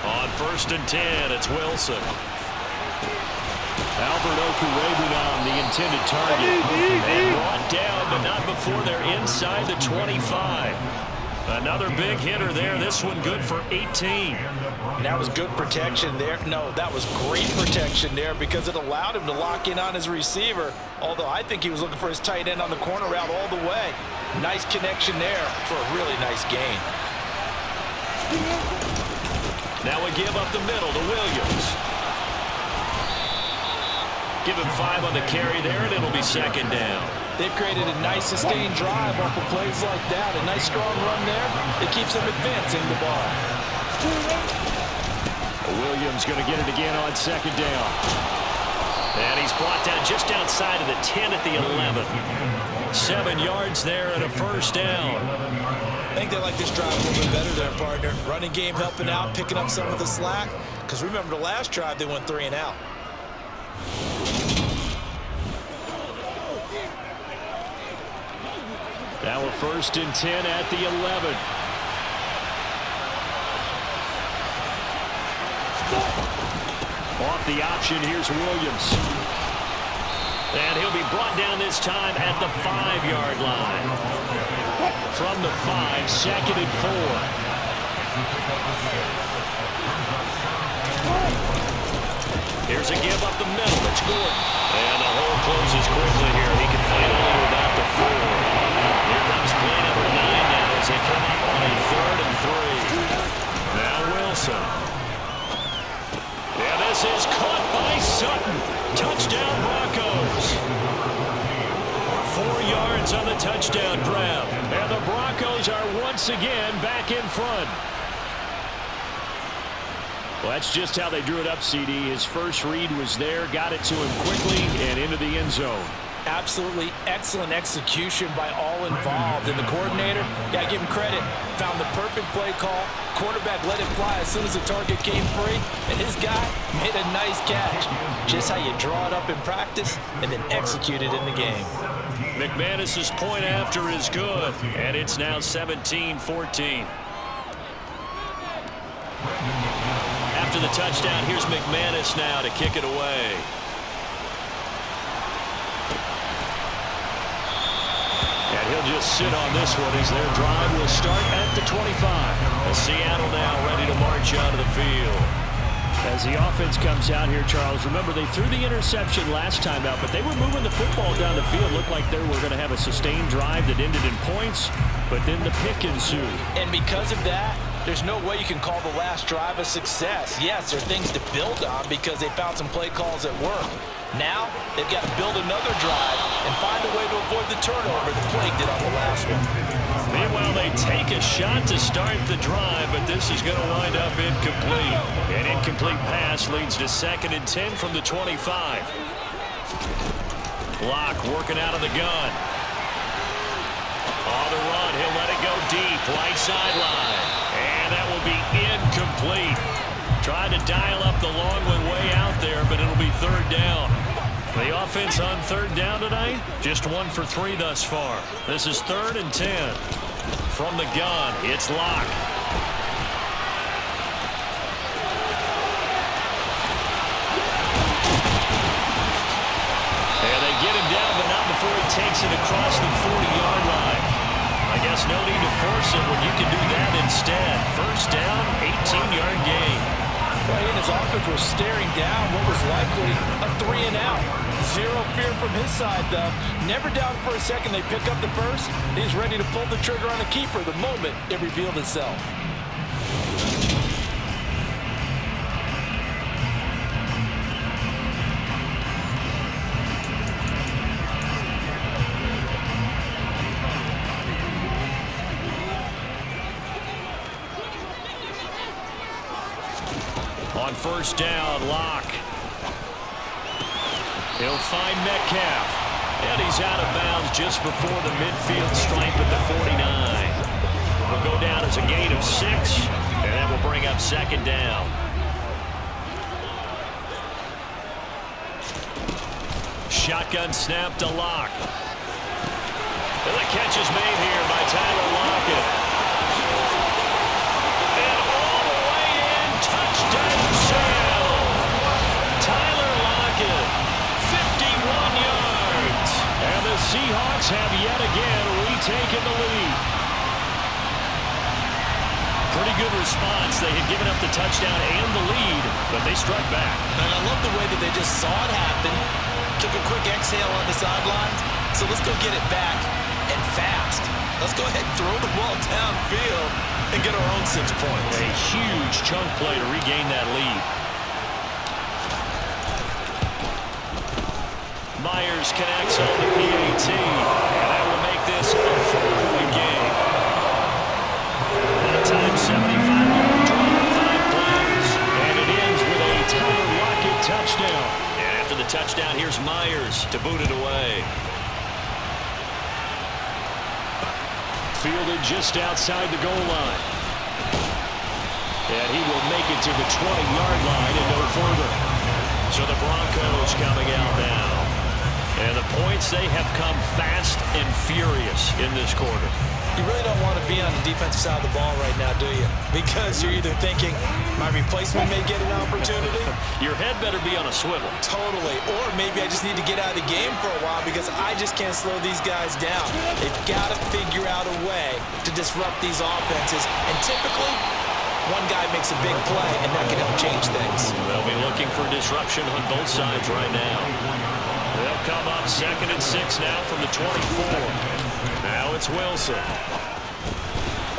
Speaker 2: On 1st and 10, it's Wilson. Albert Okurebunon, the intended target. And brought down, but not before they're inside the 25. Another big hitter there. This one good for 18.
Speaker 3: And that was good protection there. No, that was great protection there because it allowed him to lock in on his receiver. Although I think he was looking for his tight end on the corner route all the way. Nice connection there for a really nice gain.
Speaker 2: Now we give up the middle to Williams. Give him 5 on the carry there, and it'll be 2nd down.
Speaker 3: They've created a nice sustained drive off of plays like that. A nice strong run there. It keeps them advancing the ball.
Speaker 2: Williams going to get it again on 2nd down. And he's brought down just outside of the 10 at the 11. 7 yards there and a first down.
Speaker 3: I think they like this drive a little bit better there, partner. Running game helping out, picking up some of the slack. Because remember the last drive, they went 3 and out.
Speaker 2: Now a 1st and 10 at the 11. Off the option, here's Williams. And he'll be brought down this time at the 5-yard line. From the 5, 2nd and 4. Here's a give up the middle. It's Gordon. And the hole closes quickly here. He can find a little about the 4. Here comes play number 9 now as they come up on a 3rd and 3. Now Wilson. And this is caught by Sutton. Touchdown Broncos. 4 yards on the touchdown grab. And the Broncos are once again back in front. Well, that's just how they drew it up, CD. His first read was there, got it to him quickly, and into the end zone.
Speaker 3: Absolutely excellent execution by all involved. And the coordinator, got to give him credit, found the perfect play call. Quarterback let it fly as soon as the target came free, and his guy made a nice catch. Just how you draw it up in practice and then execute it in the game.
Speaker 2: McManus's point after is good, and it's now 17-14. After the touchdown, here's McManus now to kick it away. And he'll just sit on this one as their drive will start at the 25. Seattle now ready to march out of the field. As the offense comes out here, Charles, remember they threw the interception last time out, but they were moving the football down the field. Looked like they were going to have a sustained drive that ended in points, but then the pick ensued.
Speaker 3: And because of that, there's no way you can call the last drive a success. Yes, there are things to build on because they found some play calls that work. Now, they've got to build another drive and find a way to avoid the turnover that plagued it on the last one.
Speaker 2: Meanwhile, they take a shot to start the drive, but this is going to wind up incomplete. An incomplete pass leads to 2nd and 10 from the 25. Locke working out of the gun. On the run, he'll let it go deep, right sideline. And that will be incomplete. Trying to dial up the long one way out there, but it'll be 3rd down. The offense on 3rd down tonight, just 1 for 3 thus far. This is 3rd and 10. From the gun, it's Locke. And they get him down, but not before he takes it across the 40-yard line. I guess no need to force it when you can do that instead. 1st down, 18-yard gain.
Speaker 3: Well, he and his offense were staring down what was likely a 3 and out. Zero fear from his side, though. Never doubted for a second they pick up the first. He's ready to pull the trigger on the keeper the moment it revealed itself.
Speaker 2: On first down, Locke. He'll find Metcalf. And he's out of bounds just before the midfield stripe at the 49. Will go down as a gain of 6, and that will bring up second down. Shotgun snap to Locke. And the catch is made here by Tyler Lockett. And all the way in, touchdown Seattle. Tyler Lockett, 51 yards. And the Seahawks have yet again retaken the lead. Pretty good response. They had given up the touchdown and the lead, but they struck back.
Speaker 4: And I love the way that they just saw it happen, took a quick exhale on the sidelines. So let's go get it back, and fast. Let's go ahead and throw the ball downfield and get our own 6 points.
Speaker 2: A huge chunk play to regain that lead. Myers connects on the PAT, and that will make this a 4-point game. That time, 75-yard drive, 5 plays, and it ends with a Tyler Lockett touchdown. And after the touchdown, here's Myers to boot it away. Fielded just outside the goal line. And he will make it to the 20-yard line and no further. So the Broncos coming out now. And the points, they have come fast and furious in this quarter.
Speaker 3: You really don't want to be on the defensive side of the ball right now, do you? Because you're either thinking, my replacement may get an opportunity.
Speaker 2: Your head better be on a swivel.
Speaker 3: Totally. Or maybe I just need to get out of the game for a while because I just can't slow these guys down. They've got to figure out a way to disrupt these offenses. And typically, one guy makes a big play, and that can help change things.
Speaker 2: They'll be looking for disruption on both sides right now. They'll come up 2nd and 6 now from the 24. Now it's Wilson.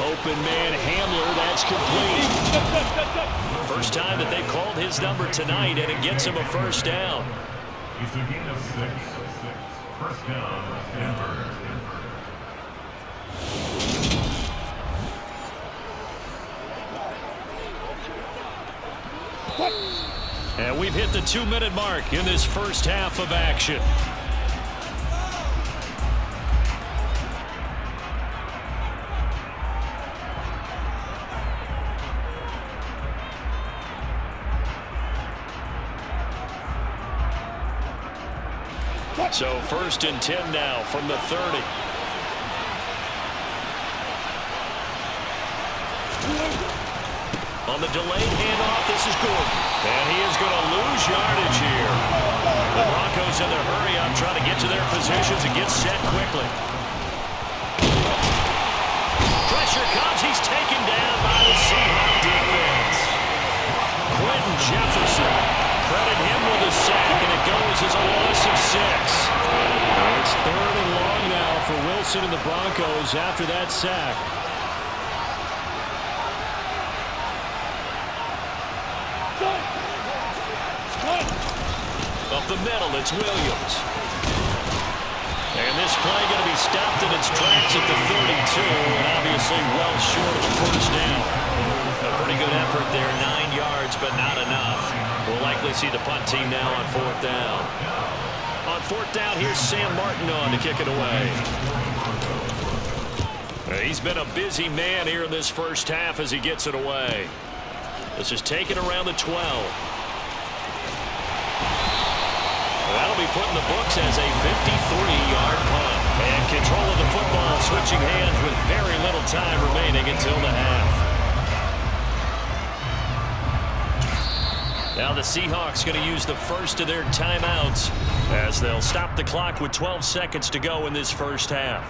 Speaker 2: Open man Hamler, that's complete. First time that they've called his number tonight, and it gets him a first down.
Speaker 5: It's a gain of 6. First down, Denver.
Speaker 2: And we've hit the 2-minute mark in this first half of action. So 1st and 10 now from the 30. On the delayed handoff, this is Gordon. And he is going to lose yardage here. The Broncos in their hurry up, trying to get to their positions and get set quickly. Pressure comes. He's taken down by the Seahawks defense. Quentin Jefferson. Credit him with a sack, and it goes as a loss of 6. It's 3rd and long now for Wilson and the Broncos after that sack. Up the middle, it's Williams. And this play going to be stopped in its tracks at the 32, and obviously well short of the first down. A pretty good effort there, 9 yards, but not enough. We'll likely see the punt team now on 4th down. On 4th down, here's Sam Martin on to kick it away. He's been a busy man here in this first half as he gets it away. This is taken around the 12. That'll be put in the books as a 53-yard punt. And control of the football switching hands with very little time remaining until the half. Now the Seahawks going to use the first of their timeouts as they'll stop the clock with 12 seconds to go in this first half.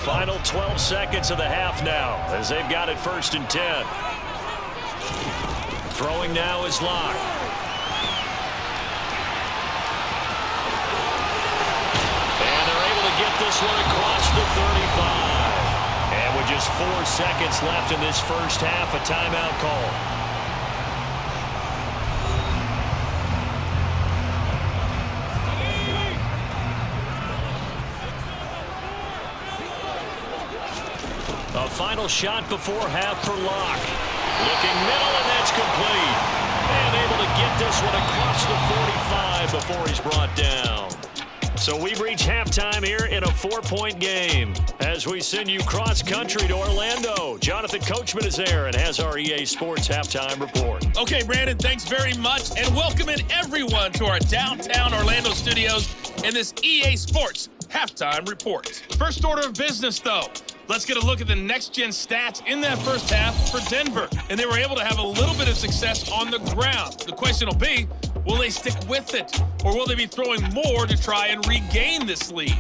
Speaker 2: Final 12 seconds of the half now as they've got it 1st and 10. Throwing now is Locke. And they're able to get this one across the 35. And with just 4 seconds left in this first half, a timeout call. A final shot before half for Locke. Looking middle, and that's complete. And able to get this one across the 45 before he's brought down. So we've reached halftime here in a 4-point game. As we send you cross-country to Orlando, Jonathan Coachman is there and has our EA Sports halftime report.
Speaker 6: Okay, Brandon, thanks very much. And welcome in everyone to our downtown Orlando studios in this EA Sports halftime report. First order of business, though. Let's get a look at the next-gen stats in that first half for Denver. And they were able to have a little bit of success on the ground. The question will be, will they stick with it? Or will they be throwing more to try and regain this lead?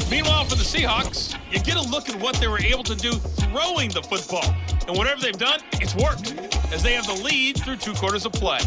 Speaker 6: Meanwhile, for the Seahawks, you get a look at what they were able to do throwing the football. And whatever they've done, it's worked, as they have the lead through 2 quarters of play.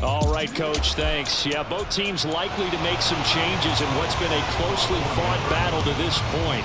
Speaker 2: All right, Coach, thanks. Yeah, both teams likely to make some changes in what's been a closely fought battle to this point.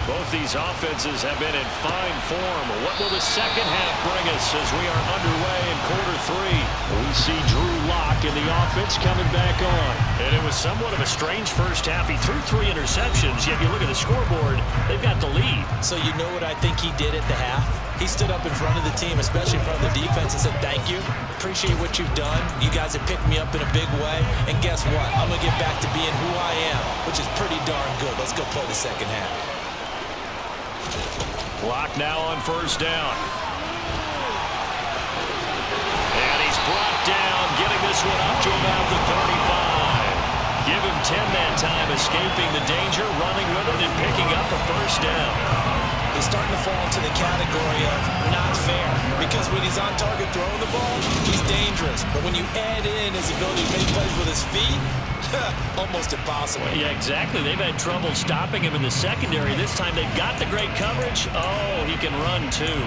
Speaker 2: Both these offenses have been in fine form. What will the second half bring us as we are underway in quarter 3? We see Drew Lock in the offense coming back on. And it was somewhat of a strange first half. He threw 3 interceptions, yet you look at the scoreboard, they've got the lead.
Speaker 4: So you know what I think he did at the half? He stood up in front of the team, especially in front of the defense, and said, thank you. Appreciate what you've done. You guys have picked me up in a big way. And guess what? I'm going to get back to being who I am, which is pretty darn good. Let's go play the second half.
Speaker 2: Lock now on first down. And he's brought down, getting this one up to about the 35. Give him 10 that time, escaping the danger, running with it, and picking up a first down.
Speaker 4: He's starting to fall into the category of not fair, because when he's on target throwing the ball, he's dangerous. But when you add in his ability to make plays with his feet, almost impossible.
Speaker 2: Well, yeah, exactly. They've had trouble stopping him in the secondary. This time they've got the great coverage. Oh, he can run too.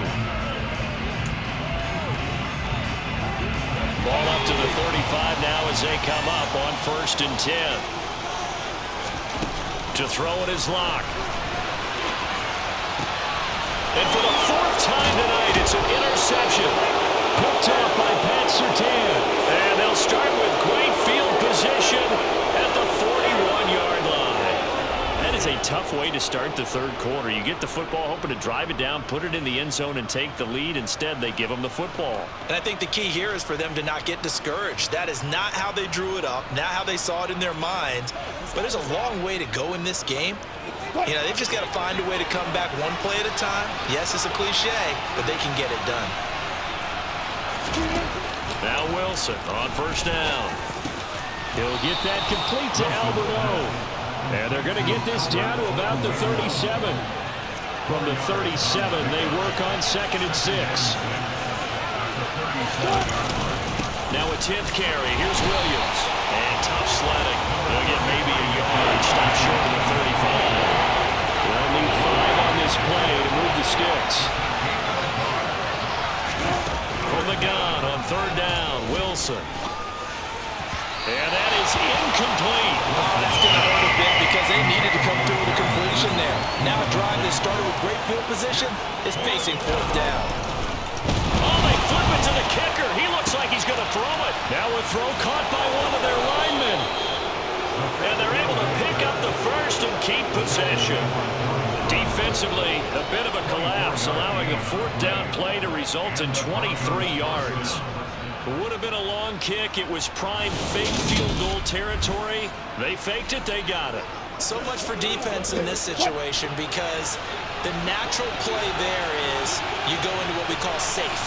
Speaker 2: Ball up to the 35 now as they come up on 1st and 10. To throw it is Lock. And for the 4th time tonight, it's an interception. Picked off by Pat Surtain. And they'll start with great field position at the 41-yard line. That is a tough way to start the 3rd quarter. You get the football, hoping to drive it down, put it in the end zone, and take the lead. Instead, they give them the football.
Speaker 4: And I think the key here is for them to not get discouraged. That is not how they drew it up, not how they saw it in their minds. But there's a long way to go in this game. You know, they've just got to find a way to come back one play at a time. Yes, it's a cliche, but they can get it done.
Speaker 2: Now Wilson on first down. He'll get that complete to Alberto. And they're going to get this down to about the 37. From the 37, they work on 2nd and 6. Now a 10th carry. Here's Williams. And tough sledding. They'll get maybe a yard. Stop short of the 35. They'll need 5 on this play to move the sticks. From the gun on 3rd down, Wilson. And that is incomplete.
Speaker 4: Oh, that's going to hurt a bit because they needed to come through with a completion there. Now a drive that started with great field position is facing 4th down.
Speaker 2: Oh, they flip it to the kicker. He looks like he's going to throw it. Now a throw caught by one of their linemen. And they're able to pick up the first and keep possession. Defensively, a bit of a collapse, allowing a 4th down play to result in 23 yards. Would have been a long kick. It was prime fake field goal territory. They faked it. They got it.
Speaker 4: So much for defense in this situation, because the natural play there is you go into what we call safe,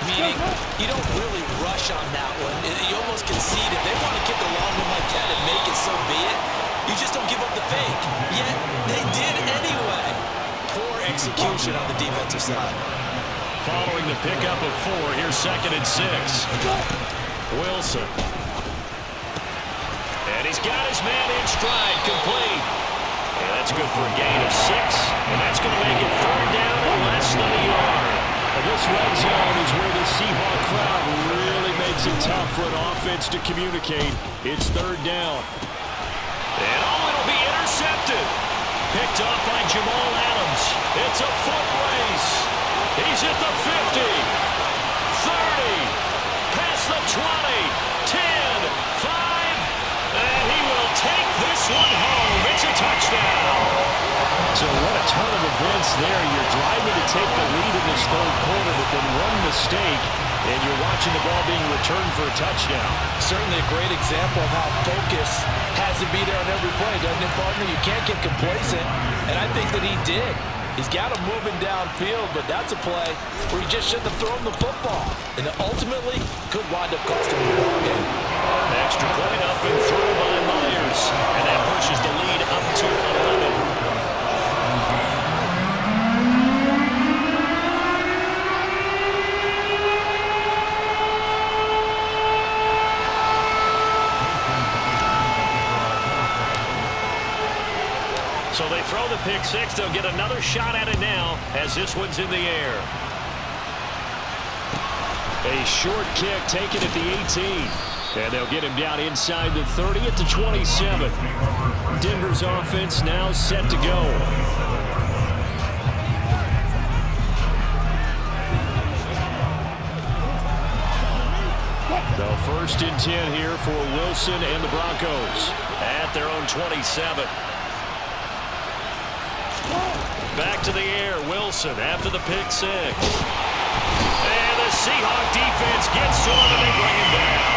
Speaker 4: meaning you don't really rush on that one. You almost concede it. They want to kick a long one like that and make it, so be it. You just don't give up the fake. Yet they did anyway. Poor execution on the defensive side.
Speaker 2: Following the pickup of 4, here's 2nd and 6. Wilson. And he's got his man in stride, complete. And that's good for a gain of 6. And that's going to make it 3rd down and less than a yard. This red zone is where the Seahawk crowd really made makes it tough for an offense to communicate. It's third down. And it'll be intercepted. Picked off by Jamal Adams. It's a foot race. He's at the 50, 30, past the 20, 10, 5, and he will take this one home. It's a touchdown. So what a turn of events there. You're driving to take the lead in this third quarter, but then one mistake, and you're watching the ball being returned for a touchdown.
Speaker 3: Certainly a great example of how focus has to be there on every play, doesn't it, partner? You can't get complacent, and I think that he did. He's got him moving downfield, but that's a play where he just shouldn't have thrown the football. And ultimately, could wind up costing him the ball game.
Speaker 2: Extra point up and through by Myers, and that pushes the lead up to 11. So they throw the pick six. They'll get another shot at it now as this one's in the air. A short kick taken at the 18. And they'll get him down inside the 30 at the 27. Denver's offense now set to go. So first and 10 here for Wilson and the Broncos at their own 27. Back to the air, Wilson after the pick six. And the Seahawk defense gets to him and they bring him down.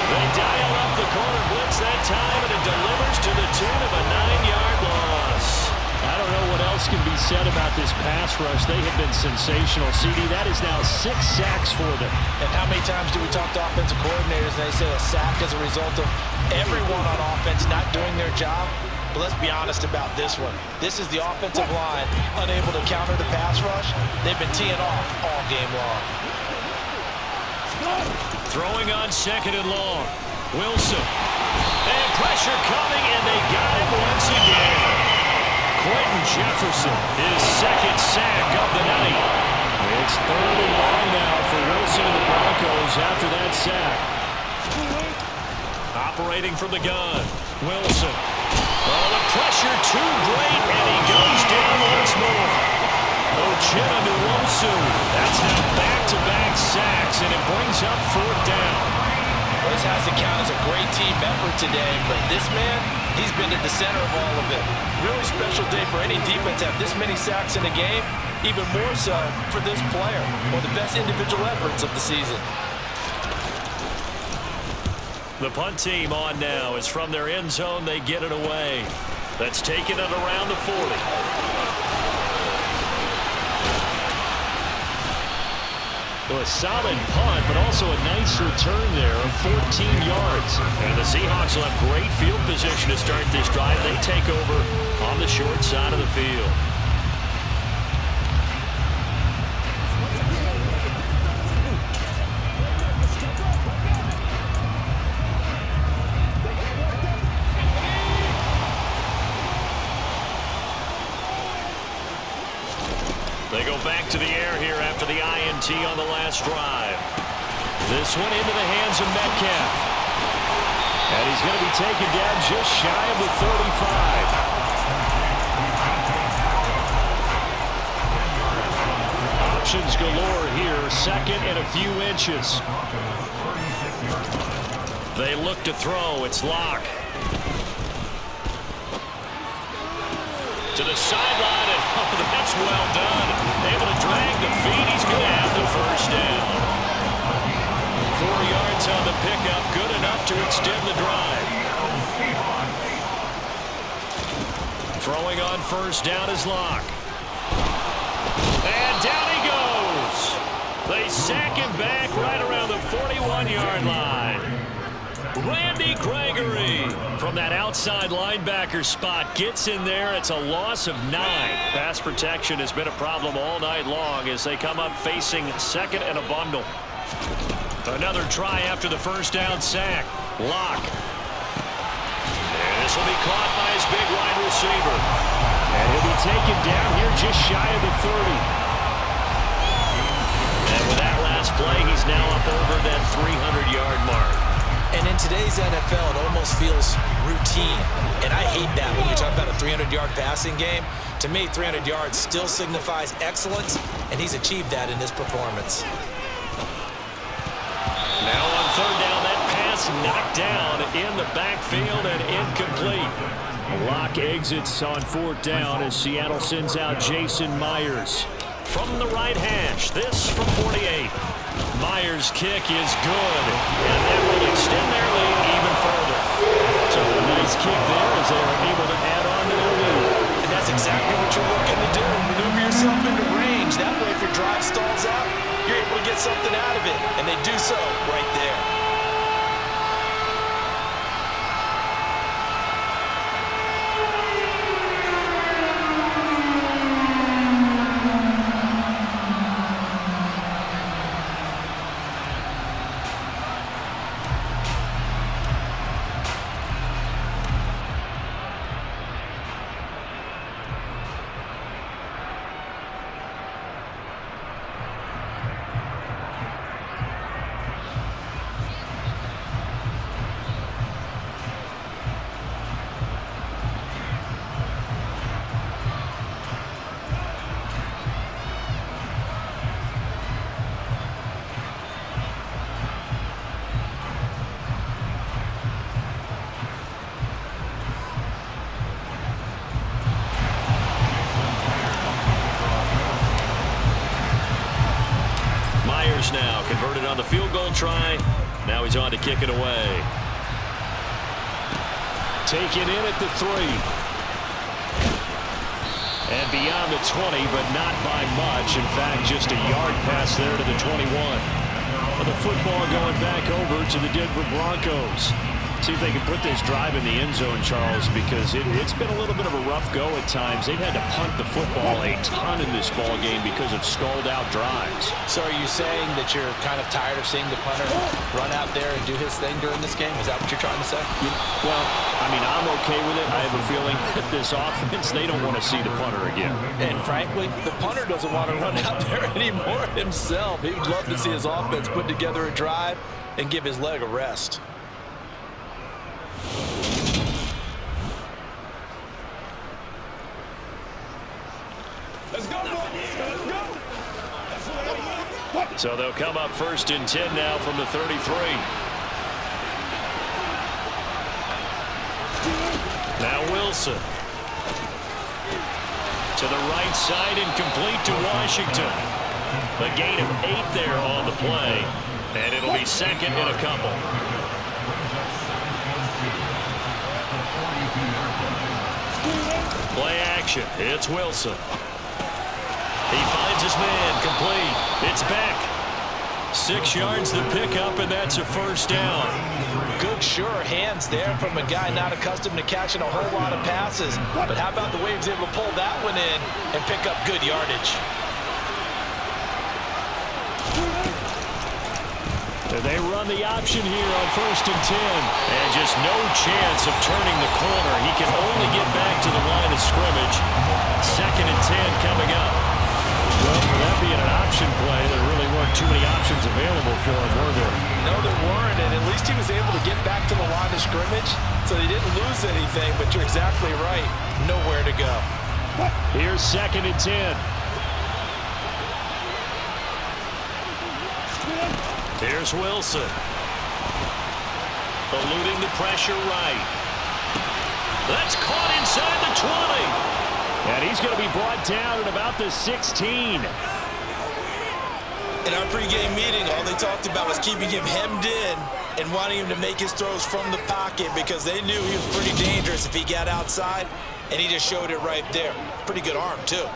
Speaker 2: They dial up the corner blitz that time and it delivers to the tune of a 9-yard loss. I don't know what else can be said about this pass rush. They have been sensational. CD, that is now 6 sacks for them.
Speaker 3: And how many times do we talk to offensive coordinators and they say a sack is a result of everyone on offense not doing their job? But let's be honest about this one. This is the offensive line unable to counter the pass rush. They've been teeing off all game long.
Speaker 2: Throwing on second and long. Wilson. And pressure coming, and they got him once again. Quentin Jefferson, his second sack of the night. It's third and long now for Wilson and the Broncos after that sack. Operating from the gun. Wilson. Oh, the pressure too great, and he goes down once more. Ochena Nwosu. That's now back-to-back sacks, and it brings up fourth down.
Speaker 3: Well, this has to count as a great team effort today, but this man, he's been at the center of all of it. Really special day for any defense to have this many sacks in a game, even more so for this player. One of the best individual efforts of the season.
Speaker 2: The punt team on now is from their end zone. They get it away. That's taken it around the 40. Well, a solid punt, but also a nice return there of 14 yards. And the Seahawks will have great field position to start this drive. They take over on the short side of the field. They go back to the air here after the INT on the last drive. This one into the hands of Metcalf. And he's going to be taken down just shy of the 35. Options galore here, second and a few inches. They look to throw. It's Locke. To the sideline, and oh, that's well done. Able to drag the feet. He's going to have the first down. 4 yards on the pickup, good enough to extend the drive. Throwing on first down is Locke. And down he goes. They sack him back right around the 41-yard line. Randy Gregory from that outside linebacker spot gets in there. It's a loss of 9. Pass protection has been a problem all night long as they come up facing second and a bundle. Another try after the first down sack. Locke. And this will be caught by his big wide receiver. And he'll be taken down here just shy of the 30. And with that last play, he's now up over that
Speaker 4: today's NFL, it almost feels routine. And I hate that when you talk about a 300-yard passing game. To me, 300 yards still signifies excellence, and he's achieved that in his performance.
Speaker 2: Now on third down, that pass knocked down in the backfield and incomplete. Lock exits on fourth down as Seattle sends out Jason Myers. From the right hash, this from 48. Myers' kick is good, and that will extend their lead even further. So a nice kick there as they are able to add on to their lead.
Speaker 4: And that's exactly what you're looking to do. Maneuver yourself into range. That way, if your drive stalls out, you're able to get something out of it. And they do so right there.
Speaker 2: Now converted on the field goal try. Now he's on to kick it away. Taken in at the 3. And beyond the 20, but not by much. In fact, just a yard pass there to the 21. The football going back over to the Denver Broncos. See if they can put this drive in the end zone, Charles, because it's been a little bit of a rough go at times. They've had to punt the football a ton in this ball game because of stalled-out drives.
Speaker 4: So are you saying that you're kind of tired of seeing the punter run out there and do his thing during this game? Is that what you're trying to say?
Speaker 2: Well, I mean, I'm okay with it. I have a feeling that this offense, they don't want to see the punter again.
Speaker 4: And frankly, the punter doesn't want to run out there anymore himself. He would love to see his offense put together a drive and give his leg a rest.
Speaker 2: So they'll come up first and 10 now from the 33. Now Wilson. To the right side and complete to Washington. A gain of 8 there on the play. And it'll be second and a couple. Play action. It's Wilson. He finds his man, complete. It's back. 6 yards the pickup, and that's a first down.
Speaker 4: Good, sure hands there from a guy not accustomed to catching a whole lot of passes. But how about the way he was able to pull that one in and pick up good yardage?
Speaker 2: They run the option here on first and 10. And just no chance of turning the corner. He can only get back to the line of scrimmage. Second and 10 coming up. Well, for that being an option play, there really weren't too many options available for him, were there?
Speaker 4: No, there weren't, and at least he was able to get back to the line of scrimmage, so they didn't lose anything, but you're exactly right. Nowhere to go.
Speaker 2: Here's second and 10. Here's Wilson. Eluding the pressure right. That's caught inside the 20. And he's going to be brought down at about the 16.
Speaker 4: In our pregame meeting, all they talked about was keeping him hemmed in and wanting him to make his throws from the pocket because they knew he was pretty dangerous if he got outside, and he just showed it right there. Pretty good arm, too.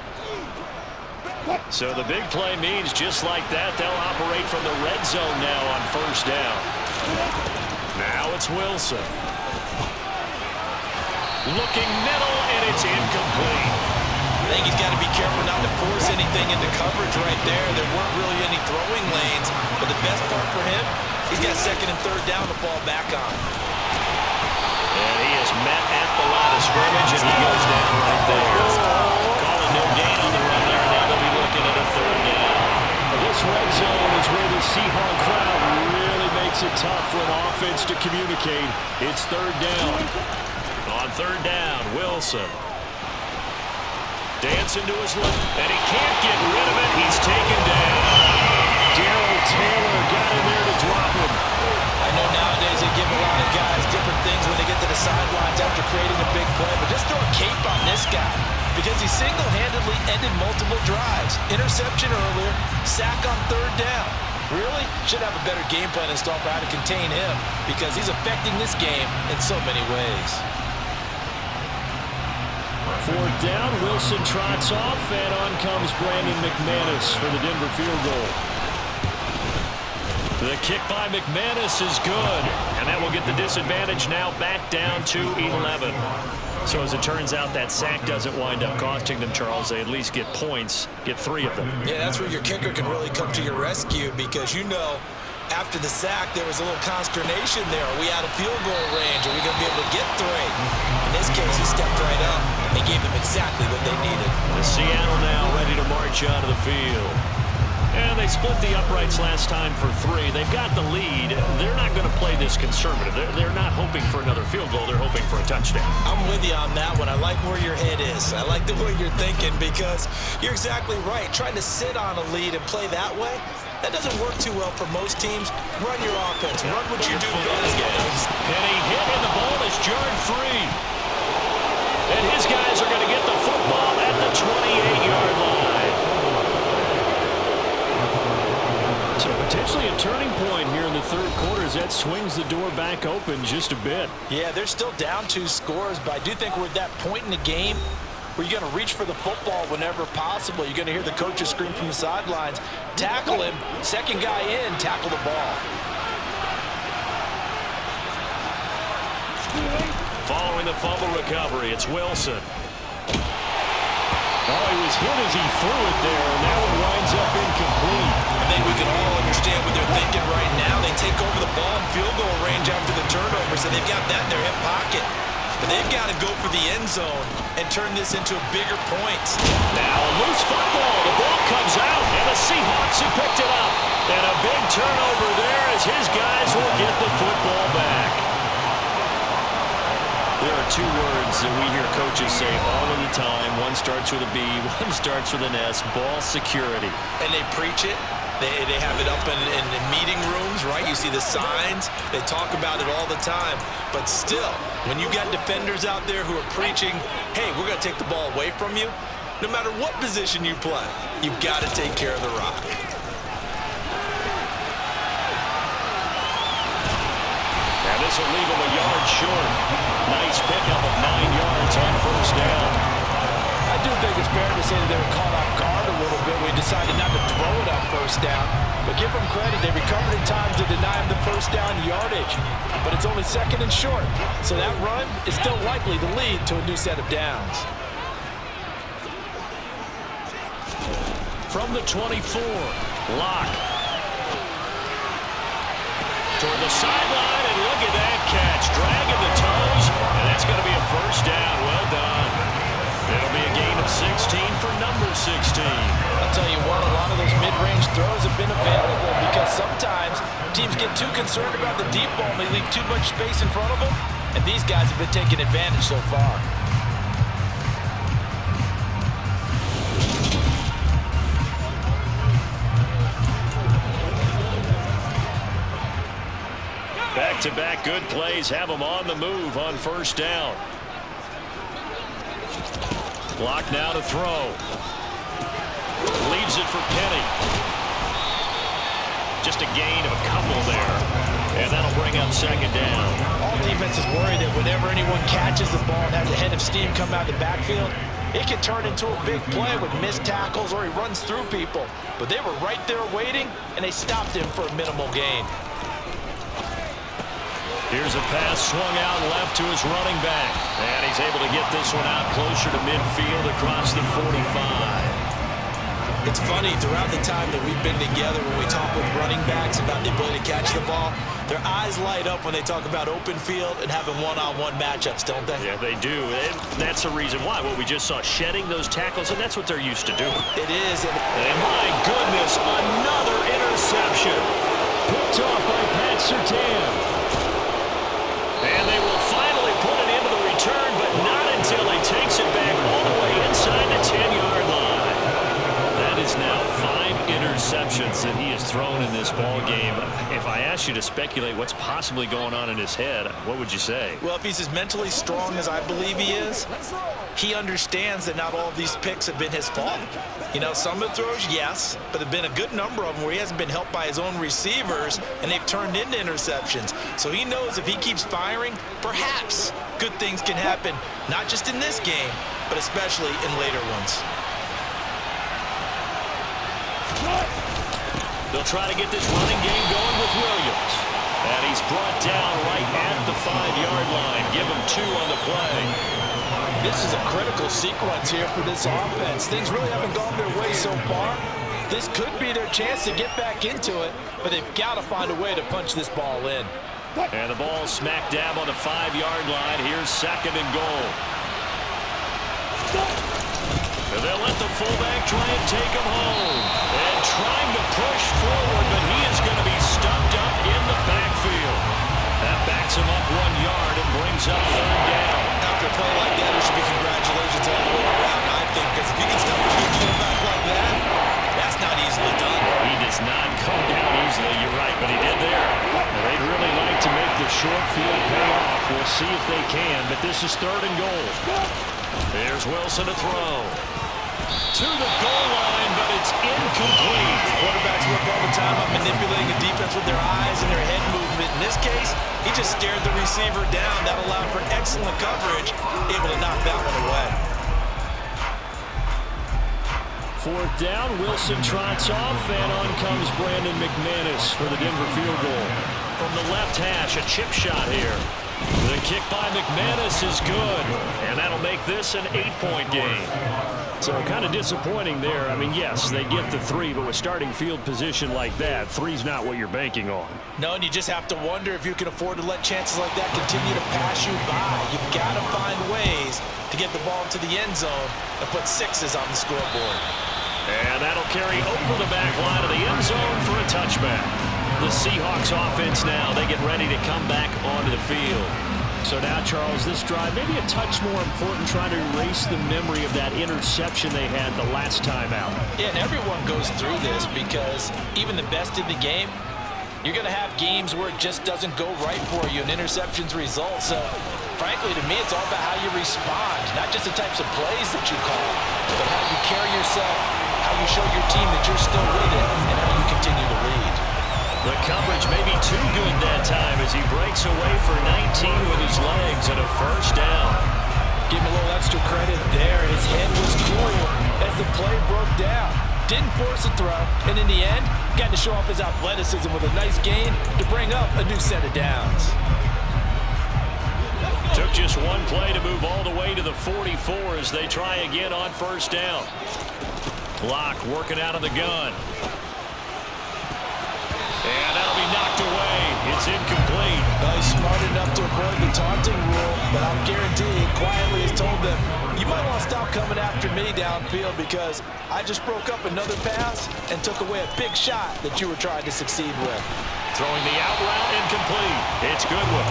Speaker 2: So the big play means just like that, they'll operate from the red zone now on first down. Now it's Wilson. Looking middle, and it's incomplete.
Speaker 4: I think he's got to be careful not to force anything into coverage right there. There weren't really any throwing lanes, but the best part for him, he's got second and third down to fall back on.
Speaker 2: And he is met at the line of scrimmage, and he goes down right there. Calling no gain on the run there. Now they'll be looking at a third down. This red zone is where the Seahawks crowd really makes makes it tough for an offense to communicate. It's third down. On third down, Wilson. Dancing to his left, and he can't get rid of it. He's taken down. Darrell Taylor got in there to drop him.
Speaker 3: I know nowadays they give a lot of guys different things when they get to the sidelines after creating a big play, but just throw a cape on this guy because he single-handedly ended multiple drives. Interception earlier, sack on third down. Really should have a better game plan installed for how to contain him because he's affecting this game in so many ways.
Speaker 2: Fourth down, Wilson trots off, and on comes Brandon McManus for the Denver field goal. The kick by McManus is good, and that will get the disadvantage now back down to 11. So as it turns out, that sack doesn't wind up costing them, Charles. They at least get points, get 3 of them.
Speaker 4: Yeah, that's where your kicker can really come to your rescue because you know after the sack there was a little consternation there. Are we out of field goal range? Are we going to be able to get 3? In this case, he stepped right up and gave them exactly what they needed.
Speaker 2: The Seattle now ready to march out of the field. And they split the uprights last time for 3. They've got the lead. They're not going to play this conservative. They're not hoping for another field goal. They're hoping for a touchdown.
Speaker 4: I'm with you on that one. I like where your head is. I like the way you're thinking because you're exactly right. Trying to sit on a lead and play that way, that doesn't work too well for most teams. Run your offense. Run what you do best, guys.
Speaker 2: Penny hit, and the ball is jarred free. And his guys are going to get the football at the 28-yard line. So potentially a turning point here in the third quarter as that swings the door back open just a bit.
Speaker 3: Yeah, they're still down 2 scores, but I do think we're at that point in the game where you're going to reach for the football whenever possible. You're going to hear the coaches scream from the sidelines, tackle him, second guy in, tackle the ball.
Speaker 2: Following the fumble recovery, it's Wilson. Oh, he was hit as he threw it there, and that one winds up incomplete.
Speaker 4: I think we can all understand what they're thinking right now. They take over the ball in field goal range after the turnover, so they've got that in their hip pocket. But they've got to go for the end zone and turn this into a bigger point.
Speaker 2: Now a loose football. The ball comes out, and the Seahawks have picked it up. And a big turnover there as his guys will get the football back. There are 2 words that we hear coaches say all of the time. One starts with a B, one starts with an S, ball security.
Speaker 4: And they preach it. They have it up in meeting rooms, right? You see the signs. They talk about it all the time. But still, when you got defenders out there who are preaching, hey, we're going to take the ball away from you, no matter what position you play, you've got to take care of the rock.
Speaker 2: Now this will leave him a yard short. Nice pickup of 9 yards on first down.
Speaker 3: I do think it's fair to say that they were caught off guard a little bit. We decided not to throw it on first down. But give them credit. They recovered in time to deny him the first down yardage. But it's only second and short. So that run is still likely to lead to a new set of downs.
Speaker 2: From the 24, Locke. Toward the sideline, and look at that catch. Dragging the toes, and that's going to be a first down. Well done. It'll be a gain of 16 for number 16.
Speaker 3: I'll tell you what, a lot of those mid-range throws have been available because sometimes teams get too concerned about the deep ball and they leave too much space in front of them, and these guys have been taking advantage so far.
Speaker 2: Back-to-back good plays have them on the move on first down. Block now to throw. Leaves it for Penny. Just a gain of a couple there. And that'll bring up second down.
Speaker 3: All defenses worry that whenever anyone catches the ball and has a head of steam come out of the backfield, it can turn into a big play with missed tackles or he runs through people. But they were right there waiting, and they stopped him for a minimal gain.
Speaker 2: Here's a pass swung out left to his running back. And he's able to get this one out closer to midfield across the 45.
Speaker 4: It's funny, throughout the time that we've been together, when we talk with running backs about the ability to catch the ball, their eyes light up when they talk about open field and having one-on-one matchups, don't they?
Speaker 2: Yeah, they do. And that's the reason why. What we just saw, shedding those tackles, and that's what they're used to doing.
Speaker 4: It is.
Speaker 2: And my goodness, another interception. Picked off by Patrick bats are down. And they will finally put it into the return, but not until he takes it back all the way inside the 10-yard line. That is now 5 interceptions that he has thrown in this ball game. If I asked you to speculate what's possibly going on in his head, what would you say?
Speaker 4: Well, if he's as mentally strong as I believe he is, he understands that not all of these picks have been his fault. You know, some of the throws, yes, but there have been a good number of them where he hasn't been helped by his own receivers, and they've turned into interceptions. So he knows if he keeps firing, perhaps good things can happen, not just in this game, but especially in later ones.
Speaker 2: They'll try to get this running game going with Williams. And he's brought down right at the 5-yard line. Give him 2 on the play.
Speaker 3: This is a critical sequence here for this offense. Things really haven't gone their way so far. This could be their chance to get back into it, but they've got to find a way to punch this ball in.
Speaker 2: And the ball smack dab on the 5-yard line. Here's 2nd and goal. And they'll let the fullback try and take him home. And trying to push forward, but he is going to be stuffed up in the backfield. That backs him up 1 yard and brings up 3rd down.
Speaker 4: After a play like that, there should be congratulations all the way around, I think, because if you can stop a big fullback like that, that's not easily done.
Speaker 2: He does not go down easily, you're right, but he did there. They'd really like to make the short field pay off. We'll see if they can, but this is 3rd and goal. There's Wilson to throw. To the goal line, but it's incomplete.
Speaker 4: Quarterbacks work all the time on manipulating a defense with their eyes and their head movement. In this case, he just stared the receiver down. That allowed for excellent coverage, able to knock that one away.
Speaker 2: 4th down, Wilson trots off, and on comes Brandon McManus for the Denver field goal. From the left hash, a chip shot here. The kick by McManus is good, and that'll make this an 8-point game. So kind of disappointing there. I mean, yes, they get the 3, but with starting field position like that, 3's not what you're banking on.
Speaker 4: No, and you just have to wonder if you can afford to let chances like that continue to pass you by. You've got to find ways to get the ball to the end zone and put 6s on the scoreboard.
Speaker 2: And that'll carry over the back line of the end zone for a touchback. The Seahawks offense now, they get ready to come back onto the field. So now, Charles, this drive maybe a touch more important, trying to erase the memory of that interception they had the last time out.
Speaker 4: Yeah, and everyone goes through this because even the best in the game, you're going to have games where it just doesn't go right for you and interceptions result. So, frankly, to me, it's all about how you respond, not just the types of plays that you call, but how you carry yourself, how you show your team that you're still with it, and how you continue to lead.
Speaker 2: The coverage may be too good that time as he breaks away for 19 with his legs and a 1st down.
Speaker 3: Give him a little extra credit there. His head was cool as the play broke down. Didn't force a throw, and in the end, got to show off his athleticism with a nice gain to bring up a new set of downs.
Speaker 2: Took just 1 play to move all the way to the 44 as they try again on 1st down. Block working out of the gun. And that'll be knocked away. It's incomplete.
Speaker 3: Well, he's smart enough to avoid the taunting rule, but I'll guarantee he quietly has told them, you might want to stop coming after me downfield because I just broke up another pass and took away a big shot that you were trying to succeed with.
Speaker 2: Throwing the out route incomplete. It's Goodwin.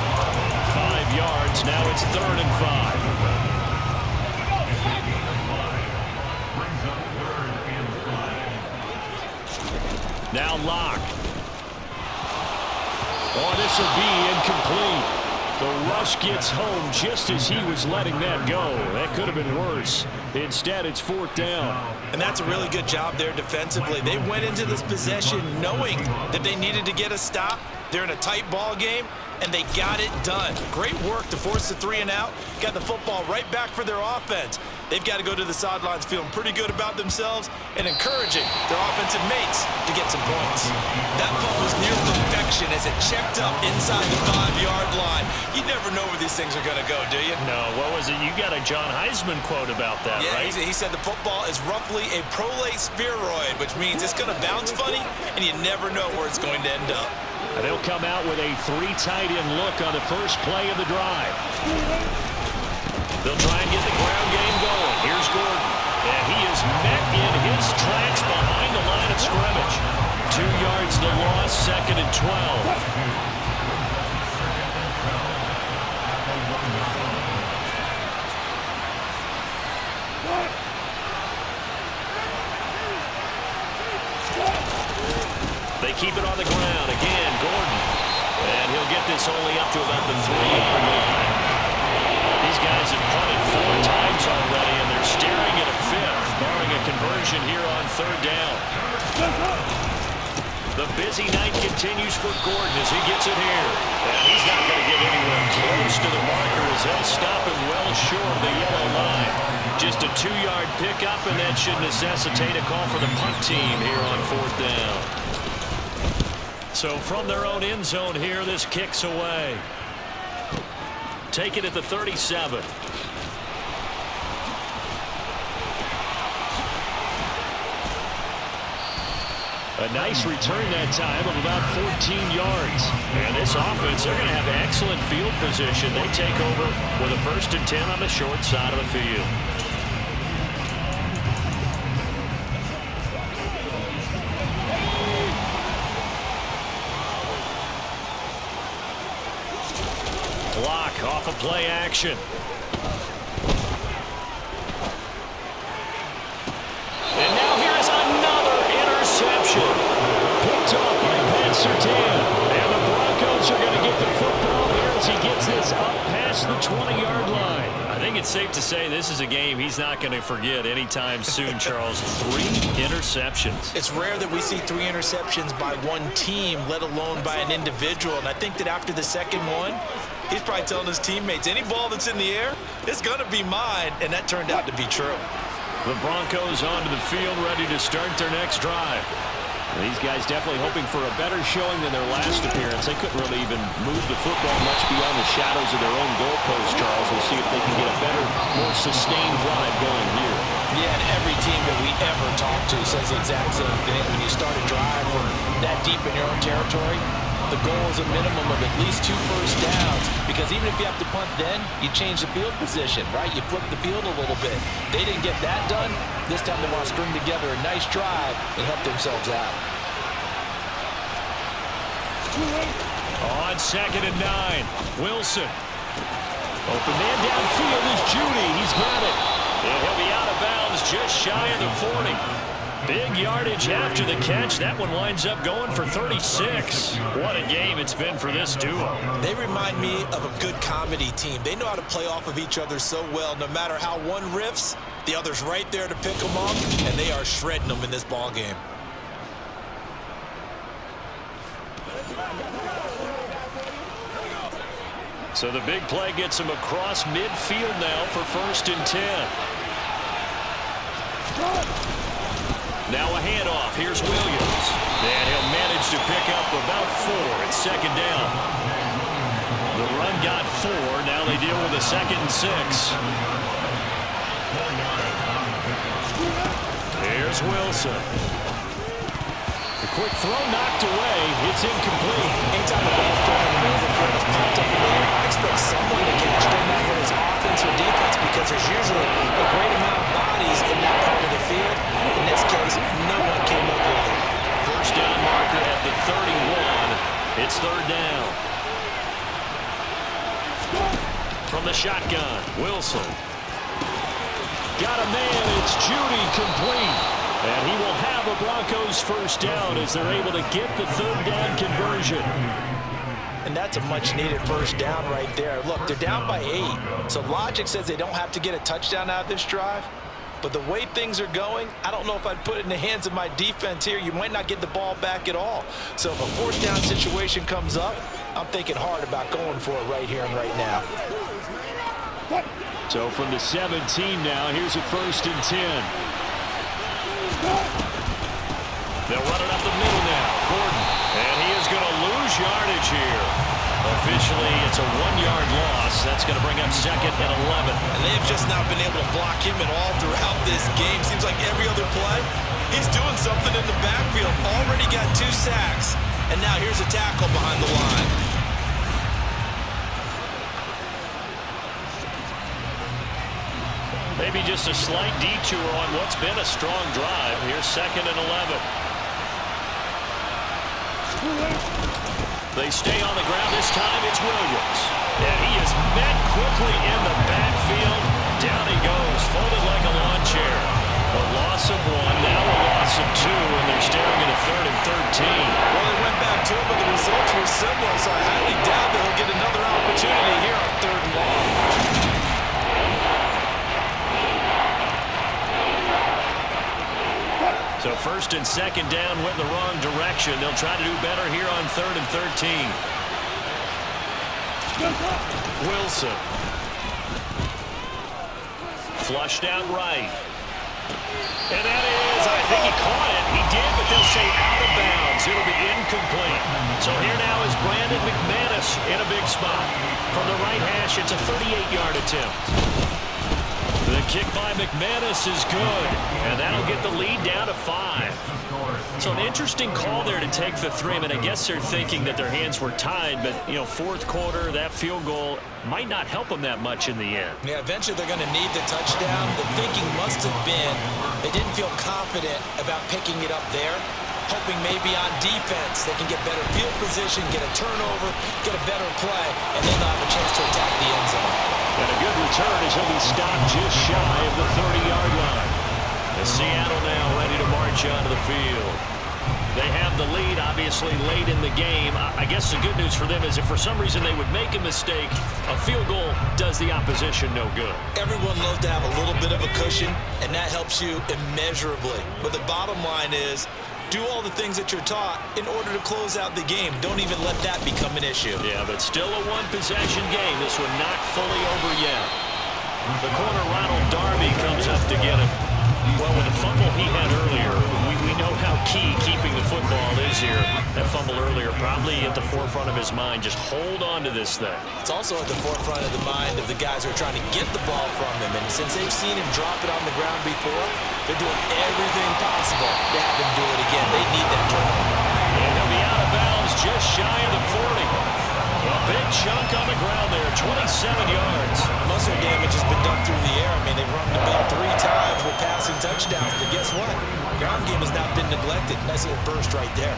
Speaker 2: 5 yards. Now it's 3rd and 5. Now Locke. Oh, this will be incomplete. The rush gets home just as he was letting that go. That could have been worse. Instead, it's 4th down.
Speaker 4: And that's a really good job there defensively. They went into this possession knowing that they needed to get a stop. They're in a tight ball game, and they got it done. Great work to force the 3 and out. Got the football right back for their offense. They've got to go to the sidelines feeling pretty good about themselves and encouraging their offensive mates to get some points. That punt was near perfection as it checked up inside the 5-yard line. You never know where these things are going to go, do you?
Speaker 2: No, what was it? You got a John Heisman quote about that,
Speaker 4: yeah,
Speaker 2: right?
Speaker 4: He said the football is roughly a prolate spheroid, which means it's going to bounce funny, and you never know where it's going to end up.
Speaker 2: And they'll come out with a 3 tight end look on the first play of the drive. They'll try and get the ground game going. Here's Gordon. And he is met in his tracks behind the line of scrimmage. 2 yards the loss, 2nd and 12. this only up to about the 3-yard line. These guys have punted 4 times already, and they're staring at a 5th, barring a conversion here on 3rd down. The busy night continues for Gordon as he gets it here. And he's not going to get anywhere close to the marker as they'll stop him well short of the yellow line. Just a 2-yard pickup, and that should necessitate a call for the punt team here on 4th down. So from their own end zone here, this kicks away. Take it at the 37. A nice return that time of about 14 yards. And this offense, they're going to have excellent field position. They take over with a 1st and 10 on the short side of the field. Block off of play action. And now here's another interception. Picked up by Pat Surtain. And the Broncos are going to get the football here as he gets this up past the 20-yard line. I think it's safe to say this is a game he's not going to forget anytime soon, Charles. 3 interceptions.
Speaker 4: It's rare that we see 3 interceptions by one team, let alone by an individual. And I think that after the second one, he's probably telling his teammates, any ball that's in the air, it's going to be mine. And that turned out to be true.
Speaker 2: The Broncos onto the field, ready to start their next drive. These guys definitely hoping for a better showing than their last appearance. They couldn't really even move the football much beyond the shadows of their own goalpost, Charles. We'll see if they can get a better, more sustained drive going here.
Speaker 4: Yeah, and every team that we ever talk to says the exact same thing. When you start a drive from that deep in your own territory, the goal is a minimum of at least 2 first downs, because even if you have to punt then, you change the field position, right? You flip the field a little bit. They didn't get that done. This time they want to string together a nice drive and help themselves out.
Speaker 2: On 2nd and 9, Wilson. Open man downfield is Judy. He's got it. And he'll be out of bounds just shy of the 40. Big yardage after the catch. That one winds up going for 36. What a game it's been for this duo.
Speaker 4: They remind me of a good comedy team. They know how to play off of each other so well. No matter how one riffs, the other's right there to pick them up, and they are shredding them in this ball game.
Speaker 2: So the big play gets him across midfield now for 1st and 10. Now a handoff. Here's Williams. And he'll manage to pick up about 4 at 2nd down. The run got 4. Now they deal with a 2nd and 6. Here's Wilson. The quick throw knocked away. It's incomplete.
Speaker 4: Anytime the ball's thrown in the middle of the field is popped up in the air, I expect someone to catch them, whether it's offense or defense, because there's usually a great amount of bodies in that part of the field. In this case, no one came up with it.
Speaker 2: 1st down marker at the 31. It's 3rd down. From the shotgun, Wilson. Got a man. It's Judy, complete. And he will have a Broncos 1st down as they're able to get the 3rd down conversion.
Speaker 4: And that's a much-needed 1st down right there. Look, they're down by 8. So logic says they don't have to get a touchdown out of this drive. But the way things are going, I don't know if I'd put it in the hands of my defense here. You might not get the ball back at all. So if a 4th down situation comes up, I'm thinking hard about going for it right here and right now.
Speaker 2: So from the 17 now, here's a 1st and 10. They'll run it up the middle now. Gordon. And he is going to lose yardage here. Officially, it's a 1-yard loss. That's going to bring up 2nd and 11.
Speaker 4: And they've just not been able to block him at all throughout this game. Seems like every other play, he's doing something in the backfield. Already got 2 sacks. And now here's a tackle behind the line.
Speaker 2: Maybe just a slight detour on what's been a strong drive. Here's 2nd and 11. They stay on the ground. This time it's Williams. And he is met quickly in the backfield. Down he goes, folded like a lawn chair. A loss of 1, now a loss of 2, and they're staring at a 3rd and 13.
Speaker 4: Well, they went back to it, but the results were similar, so I highly doubt they'll
Speaker 2: first and second down went in the wrong direction. They'll try to do better here on 3rd and 13. Wilson. Flushed out right. And that is, I think he caught it. He did, but they'll say out of bounds. It'll be incomplete. So here now is Brandon McManus in a big spot. From the right hash, it's a 38-yard attempt. The kick by McManus is good, and that'll get the lead down to 5. So an interesting call there to take the 3. I mean, I guess they're thinking that their hands were tied, but, you know, fourth quarter, that field goal might not help them that much in the end.
Speaker 4: Yeah, eventually they're going to need the touchdown. The thinking must have been they didn't feel confident about picking it up there, hoping maybe on defense they can get better field position, get a turnover, get a better play, and then they'll have a chance to attack the end zone.
Speaker 2: And a good return as he'll be stopped just shy of the 30-yard line. The Seattle now ready to march onto the field. They have the lead, obviously, late in the game. I guess the good news for them is if for some reason they would make a mistake, a field goal does the opposition no good.
Speaker 4: Everyone loves to have a little bit of a cushion, and that helps you immeasurably. But the bottom line is, do all the things that you're taught in order to close out the game. Don't even let that become an issue.
Speaker 2: Yeah, but still a one-possession game. This one not fully over yet. The corner, Ronald Darby, comes up to get him. Well, with the fumble he had earlier, we know how key keeping the football is here. That fumble earlier probably at the forefront of his mind. Just hold on to this thing.
Speaker 4: It's also at the forefront of the mind of the guys who are trying to get the ball from him. And since they've seen him drop it on the ground before, they're doing everything possible to have him do it again. They need that turnover.
Speaker 2: And he'll be out of bounds just shy of the 40. A big chunk on the ground there, 27 yards.
Speaker 4: Most of their damage has been done through the air. I mean, they've run the ball 3 times with passing touchdowns. But guess what? Ground game has not been neglected. Nice little burst right there.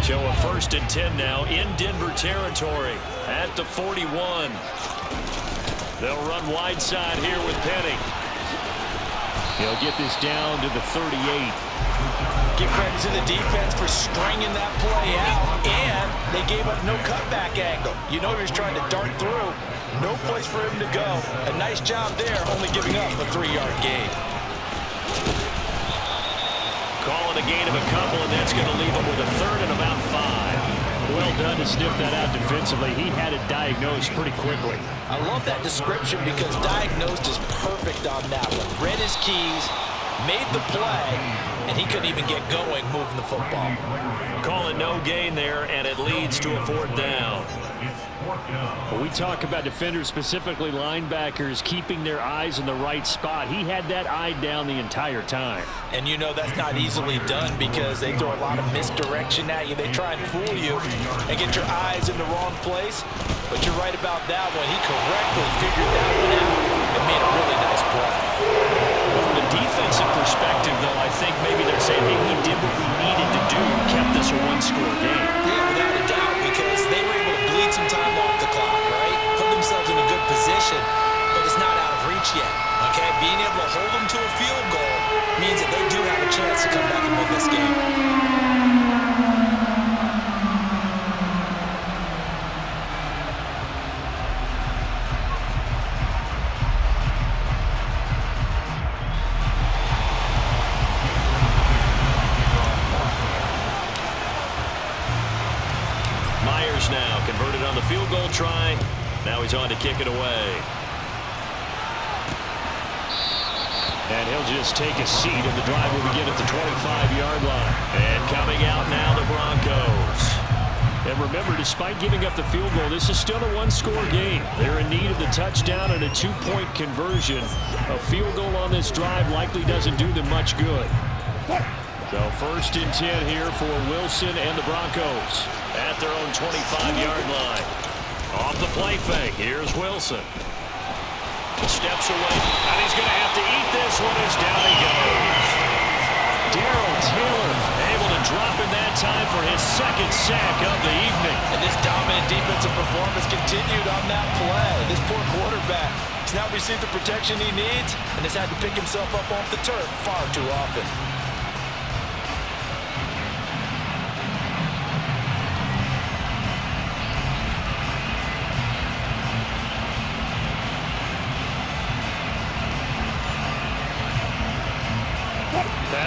Speaker 2: So a 1st and 10 now in Denver territory at the 41. They'll run wide side here with Penny. He'll get this down to the 38.
Speaker 4: Give credit to the defense for stringing that play out, and they gave up no cutback angle. You know he was trying to dart through. No place for him to go. A nice job there, only giving up a 3-yard gain.
Speaker 2: Calling a gain of a couple, and that's going to leave him with a 3rd and about 5. Well done to sniff that out defensively. He had it diagnosed pretty quickly.
Speaker 4: I love that description because diagnosed is perfect on that one. Read his keys, made the play, and he couldn't even get going moving the football.
Speaker 2: Calling no gain there, and it leads to a 4th down. When we talk about defenders, specifically linebackers, keeping their eyes in the right spot, he had that eye down the entire time.
Speaker 4: And you know that's not easily done because they throw a lot of misdirection at you. They try and fool you and get your eyes in the wrong place. But you're right about that one. He correctly figured that one out and made a really nice play.
Speaker 2: From a defensive perspective, though, I think maybe they're saying, hey, we did what we needed to do, kept this a 1-score game.
Speaker 4: Yeah, without a doubt, because they were able to bleed some time off the clock, right? Put themselves in a good position, but it's not out of reach yet, okay? Being able to hold them to a field goal means that they do have a chance to come back and win this game.
Speaker 2: Now converted on the field goal try. Now he's on to kick it away. And he'll just take a seat, and the drive will begin at the 25-yard line. And coming out now, the Broncos. And remember, despite giving up the field goal, this is still a 1-score game. They're in need of the touchdown and a 2-point conversion. A field goal on this drive likely doesn't do them much good. So 1st and 10 here for Wilson and the Broncos at their own 25-yard line. Off the play fake, here's Wilson. Steps away, and he's going to have to eat this one as down he goes. Darrell Taylor able to drop in that time for his 2nd sack of the evening.
Speaker 4: And this dominant defensive performance continued on that play. This poor quarterback has now received the protection he needs and has had to pick himself up off the turf far too often.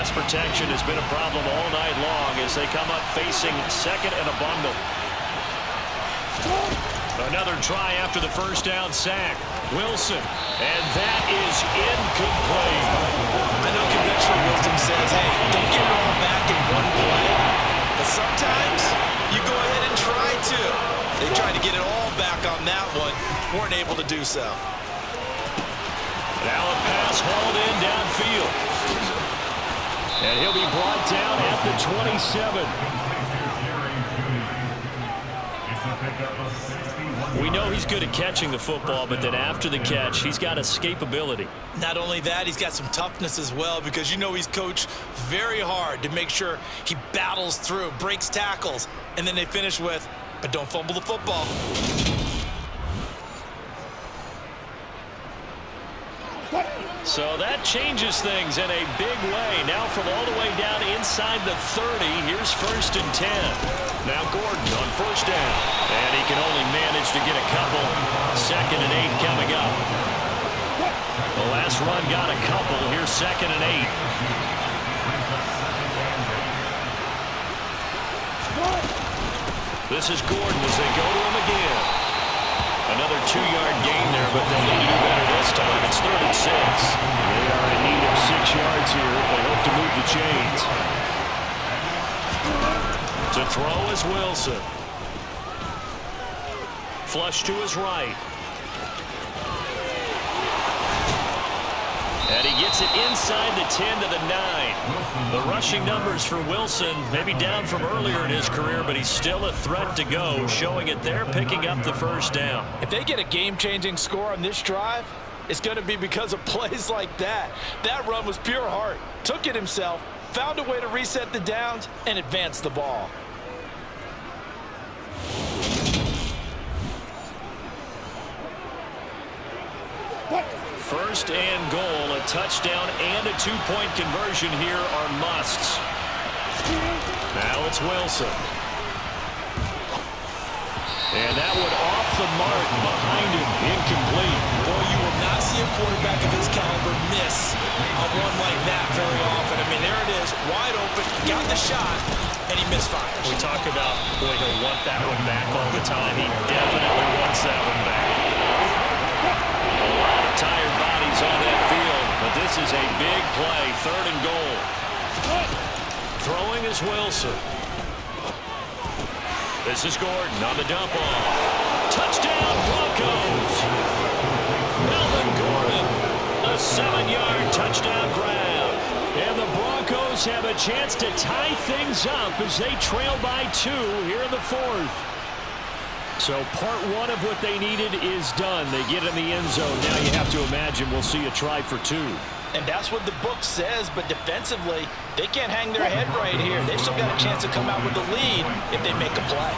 Speaker 2: Pass protection has been a problem all night long as they come up facing second and a bundle. Another try after the first down sack. Wilson, and that is incomplete.
Speaker 3: I know conventional wisdom says, hey, don't get it all back in one play. But sometimes you go ahead and try to. They tried to get it all back on that one. Weren't able to do so.
Speaker 2: Now a pass hauled in downfield. And he'll be brought down at the 27. We know he's good at catching the football, but then after the catch, he's got escapability.
Speaker 4: Not only that, he's got some toughness as well, because you know he's coached very hard to make sure he battles through, breaks tackles, and then they finish with, but don't fumble the football.
Speaker 2: So that changes things in a big way. Now from all the way down inside the 30, here's 1st and 10. Now Gordon on first down. And he can only manage to get a couple. 2nd and 8 coming up. The last run got a couple. Here's 2nd and 8. This is Gordon as they go to him again. Another 2-yard gain there, but they need to do better this time. It's 3rd and 6. They are in need of 6 yards here if they hope to move the chains. To throw is Wilson. Flush to his right. And he gets it inside the 10 to the 9. The rushing numbers for Wilson maybe down from earlier in his career, but he's still a threat to go, showing it there, picking up the first down.
Speaker 3: If they get a game-changing score on this drive, it's going to be because of plays like that. That run was pure heart. Took it himself, found a way to reset the downs, and advance the ball.
Speaker 2: First and goal, a touchdown and a 2-point conversion here are musts. Now it's Wilson. And that one off the mark behind him, incomplete.
Speaker 4: Boy, you will not see a quarterback of his caliber miss a one like that very often. I mean, there it is, wide open, got the shot, and he misfires.
Speaker 2: We talk about, boy, he'll want that one back all the time. He definitely wants that one back. A lot of tired bodies on that field, but this is a big play, 3rd and goal. Throwing is Wilson. This is Gordon on the dump off. Touchdown Broncos. Melvin Gordon, a 7-yard touchdown grab. And the Broncos have a chance to tie things up as they trail by 2 here in the 4th. So part 1 of what they needed is done. They get in the end zone. Now you have to imagine we'll see a try for 2.
Speaker 3: And that's what the book says, but defensively, they can't hang their head right here. They've still got a chance to come out with the lead if they make a play.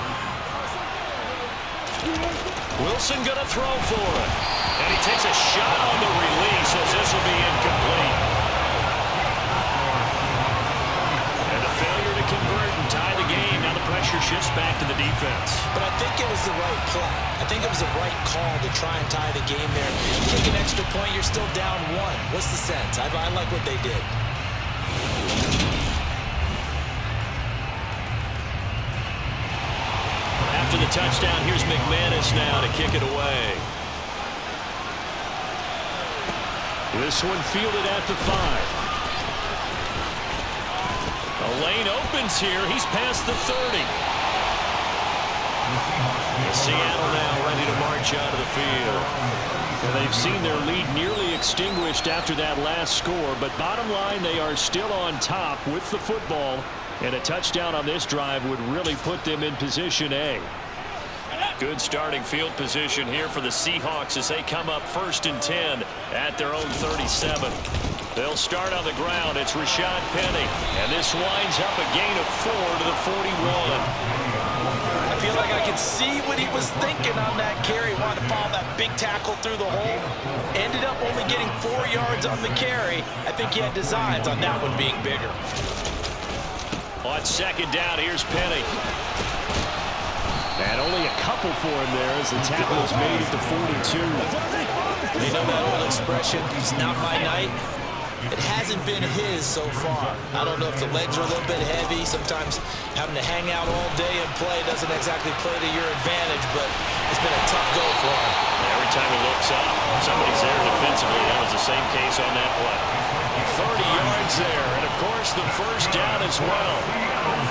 Speaker 2: Wilson gonna throw for it. And he takes a shot on the release as this will be incomplete. And a failure to convert and tie the game. Now the pressure shifts back to the defense.
Speaker 4: But I think it was the right play. I think it was the right call to try and tie the game there. Kick an extra point, you're still down 1. What's the sense? I like what they did.
Speaker 2: After the touchdown, here's McManus now to kick it away. This one fielded at the 5. The lane opens here. He's past the 30. Seattle now ready to march out of the field. And they've seen their lead nearly extinguished after that last score, but bottom line, they are still on top with the football, and a touchdown on this drive would really put them in position A. Good starting field position here for the Seahawks as they come up 1st and 10 at their own 37. They'll start on the ground. It's Rashad Penny, and this winds up a gain of 4 to the 41.
Speaker 3: I feel like I can see what he was thinking on that carry. Wanted to follow that big tackle through the hole. Ended up only getting 4 yards on the carry. I think he had designs on that one being bigger.
Speaker 2: On 2nd down, here's Penny. And only a couple for him there as the tackle is made at the 42.
Speaker 4: They know that old expression, it's not my night. It hasn't been his so far. I don't know if the legs are a little bit heavy. Sometimes having to hang out all day and play doesn't exactly play to your advantage, but it's been a tough go for him.
Speaker 2: Every time he looks up, somebody's there defensively. That was the same case on that play. 30 yards there, and of course the first down as well.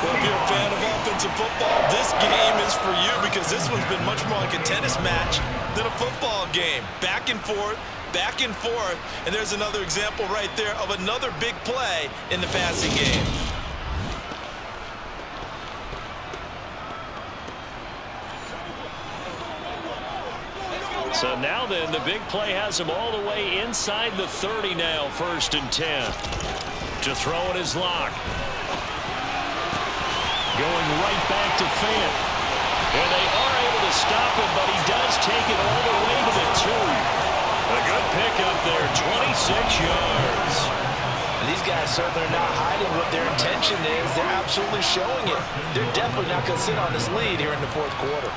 Speaker 3: Well, if you're a fan of offensive football, this game is for you because this one's been much more like a tennis match than a football game. Back and forth, and there's another example right there of another big play in the passing game.
Speaker 2: So now then, the big play has him all the way inside the 30 now, 1st and 10. To throw it is Locke. Going right back to Fant. And they are able to stop him, but he does take it all the way to the 2. A good pickup there, 26 yards.
Speaker 3: And these guys certainly are not hiding what their intention is. They're absolutely showing it. They're definitely not going to sit on this lead here in the 4th quarter.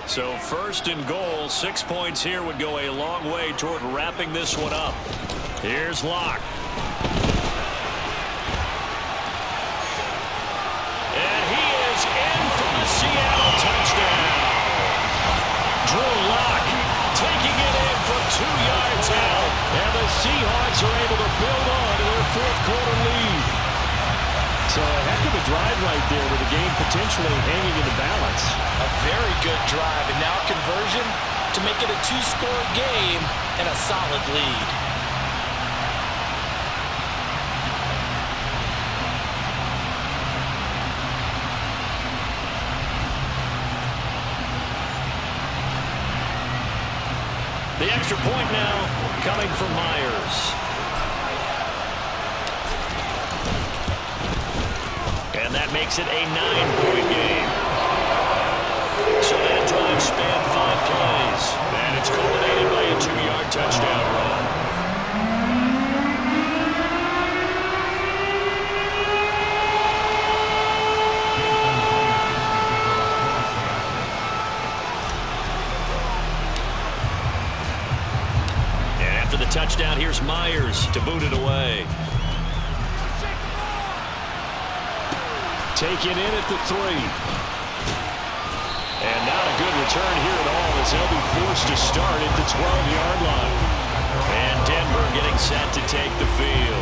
Speaker 2: So 1st and goal, 6 points here would go a long way toward wrapping this one up. Here's Locke. And he is in for the Seattle touchdown. Drew Locke taking it in from 2 yards out. And the Seahawks are able to build on to their 4th quarter lead. So a heck of a drive right there with the game potentially hanging in the balance.
Speaker 3: A very good drive, and now conversion to make it a 2-score game and a solid lead.
Speaker 2: The extra point now coming from Myers. And that makes it a 9-point game. So that drive spanned 5 plays. And it's culminated by a 2-yard touchdown run. And after the touchdown, here's Myers to boot it away. Taken in at the 3. And not a good return here at all as they'll be forced to start at the 12-yard line. And Denver getting set to take the field.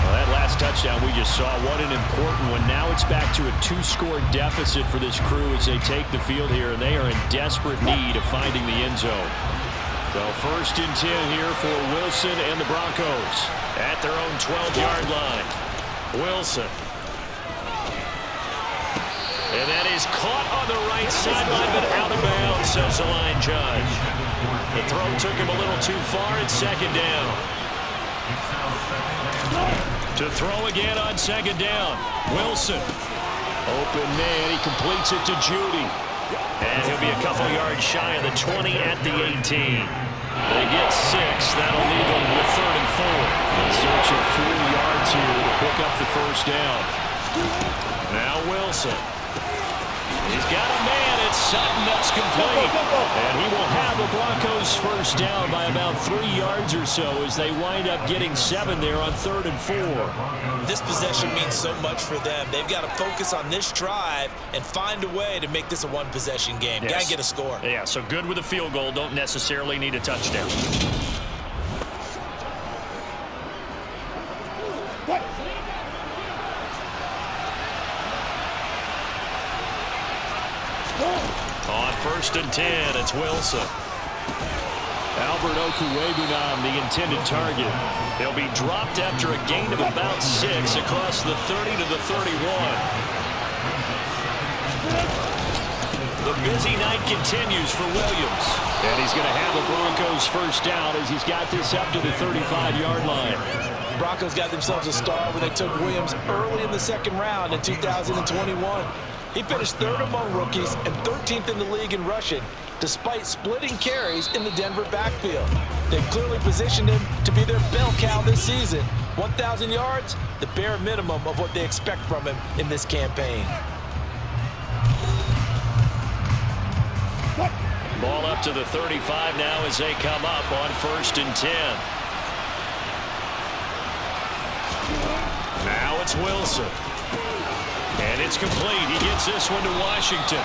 Speaker 2: Well, that last touchdown we just saw, what an important one. Now it's back to a 2-score deficit for this crew as they take the field here, and they are in desperate need of finding the end zone. So 1st and 10 here for Wilson and the Broncos at their own 12-yard line. Wilson. And that is caught on the right sideline, but out of bounds, says the line judge. The throw took him a little too far. It's 2nd down. To throw again on 2nd down. Wilson. Open man. He completes it to Judy. And he'll be a couple yards shy of the 20 at the 18. They get 6. That'll leave them with 3rd and 4. In search of 4 yards here to pick up the 1st down. Now Wilson. He's got a man. It's Sutton. That's complete. And he will have the Broncos 1st down by about 3 yards or so as they wind up getting 7 there on 3rd and 4.
Speaker 4: This possession means so much for them. They've got to focus on this drive and find a way to make this a 1-possession game.
Speaker 2: Yes.
Speaker 4: Got to get a score.
Speaker 2: Yeah, so good with a field goal. Don't necessarily need a touchdown. On 1st and 10, it's Wilson. Albert Okwuegbunam, the intended target. They'll be dropped after a gain of about 6 across the 30 to the 31. The busy night continues for Williams. And he's going to have the Broncos 1st down as he's got this up to the 35-yard line.
Speaker 3: Broncos got themselves a start when they took Williams early in the 2nd round in 2021. He finished 3rd among rookies and 13th in the league in rushing, despite splitting carries in the Denver backfield. They've clearly positioned him to be their bell cow this season. 1,000 yards, the bare minimum of what they expect from him in this campaign.
Speaker 2: Ball up to the 35 now as they come up on 1st and 10. Now it's Wilson. And it's complete. He gets this one to Washington.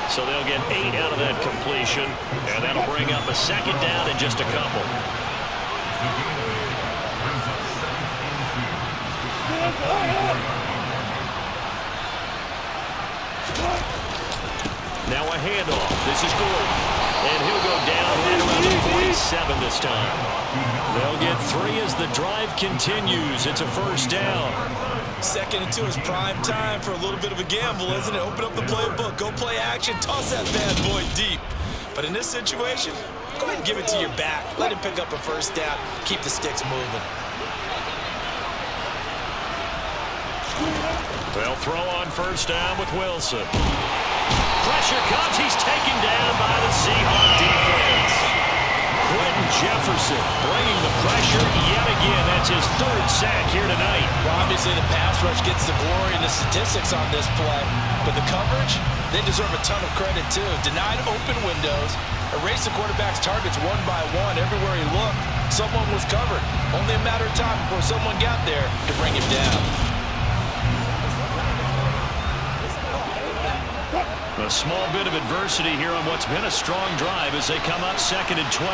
Speaker 2: So they'll get 8 out of that completion, and that'll bring up a 2nd down in just a couple. Now a handoff. This is Gordon. And he'll go down right around the 47 this time. They'll get 3 as the drive continues. It's a 1st down.
Speaker 3: 2nd and 2 is prime time for a little bit of a gamble, isn't it? Open up the playbook, go play action, toss that bad boy deep. But in this situation, go ahead and give it to your back. Let him pick up a 1st down. Keep the sticks moving.
Speaker 2: They'll throw on 1st down with Wilson. Pressure comes. He's taken down by the Seahawks defense. Quentin Jefferson bringing the pressure yet again. That's his 3rd sack here tonight.
Speaker 3: Well, obviously the pass rush gets the glory and the statistics on this play, but the coverage, they deserve a ton of credit too. Denied open windows, erased the quarterback's targets one by one. Everywhere he looked, someone was covered. Only a matter of time before someone got there to bring him down.
Speaker 2: A small bit of adversity here on what's been a strong drive as they come up 2nd and 12.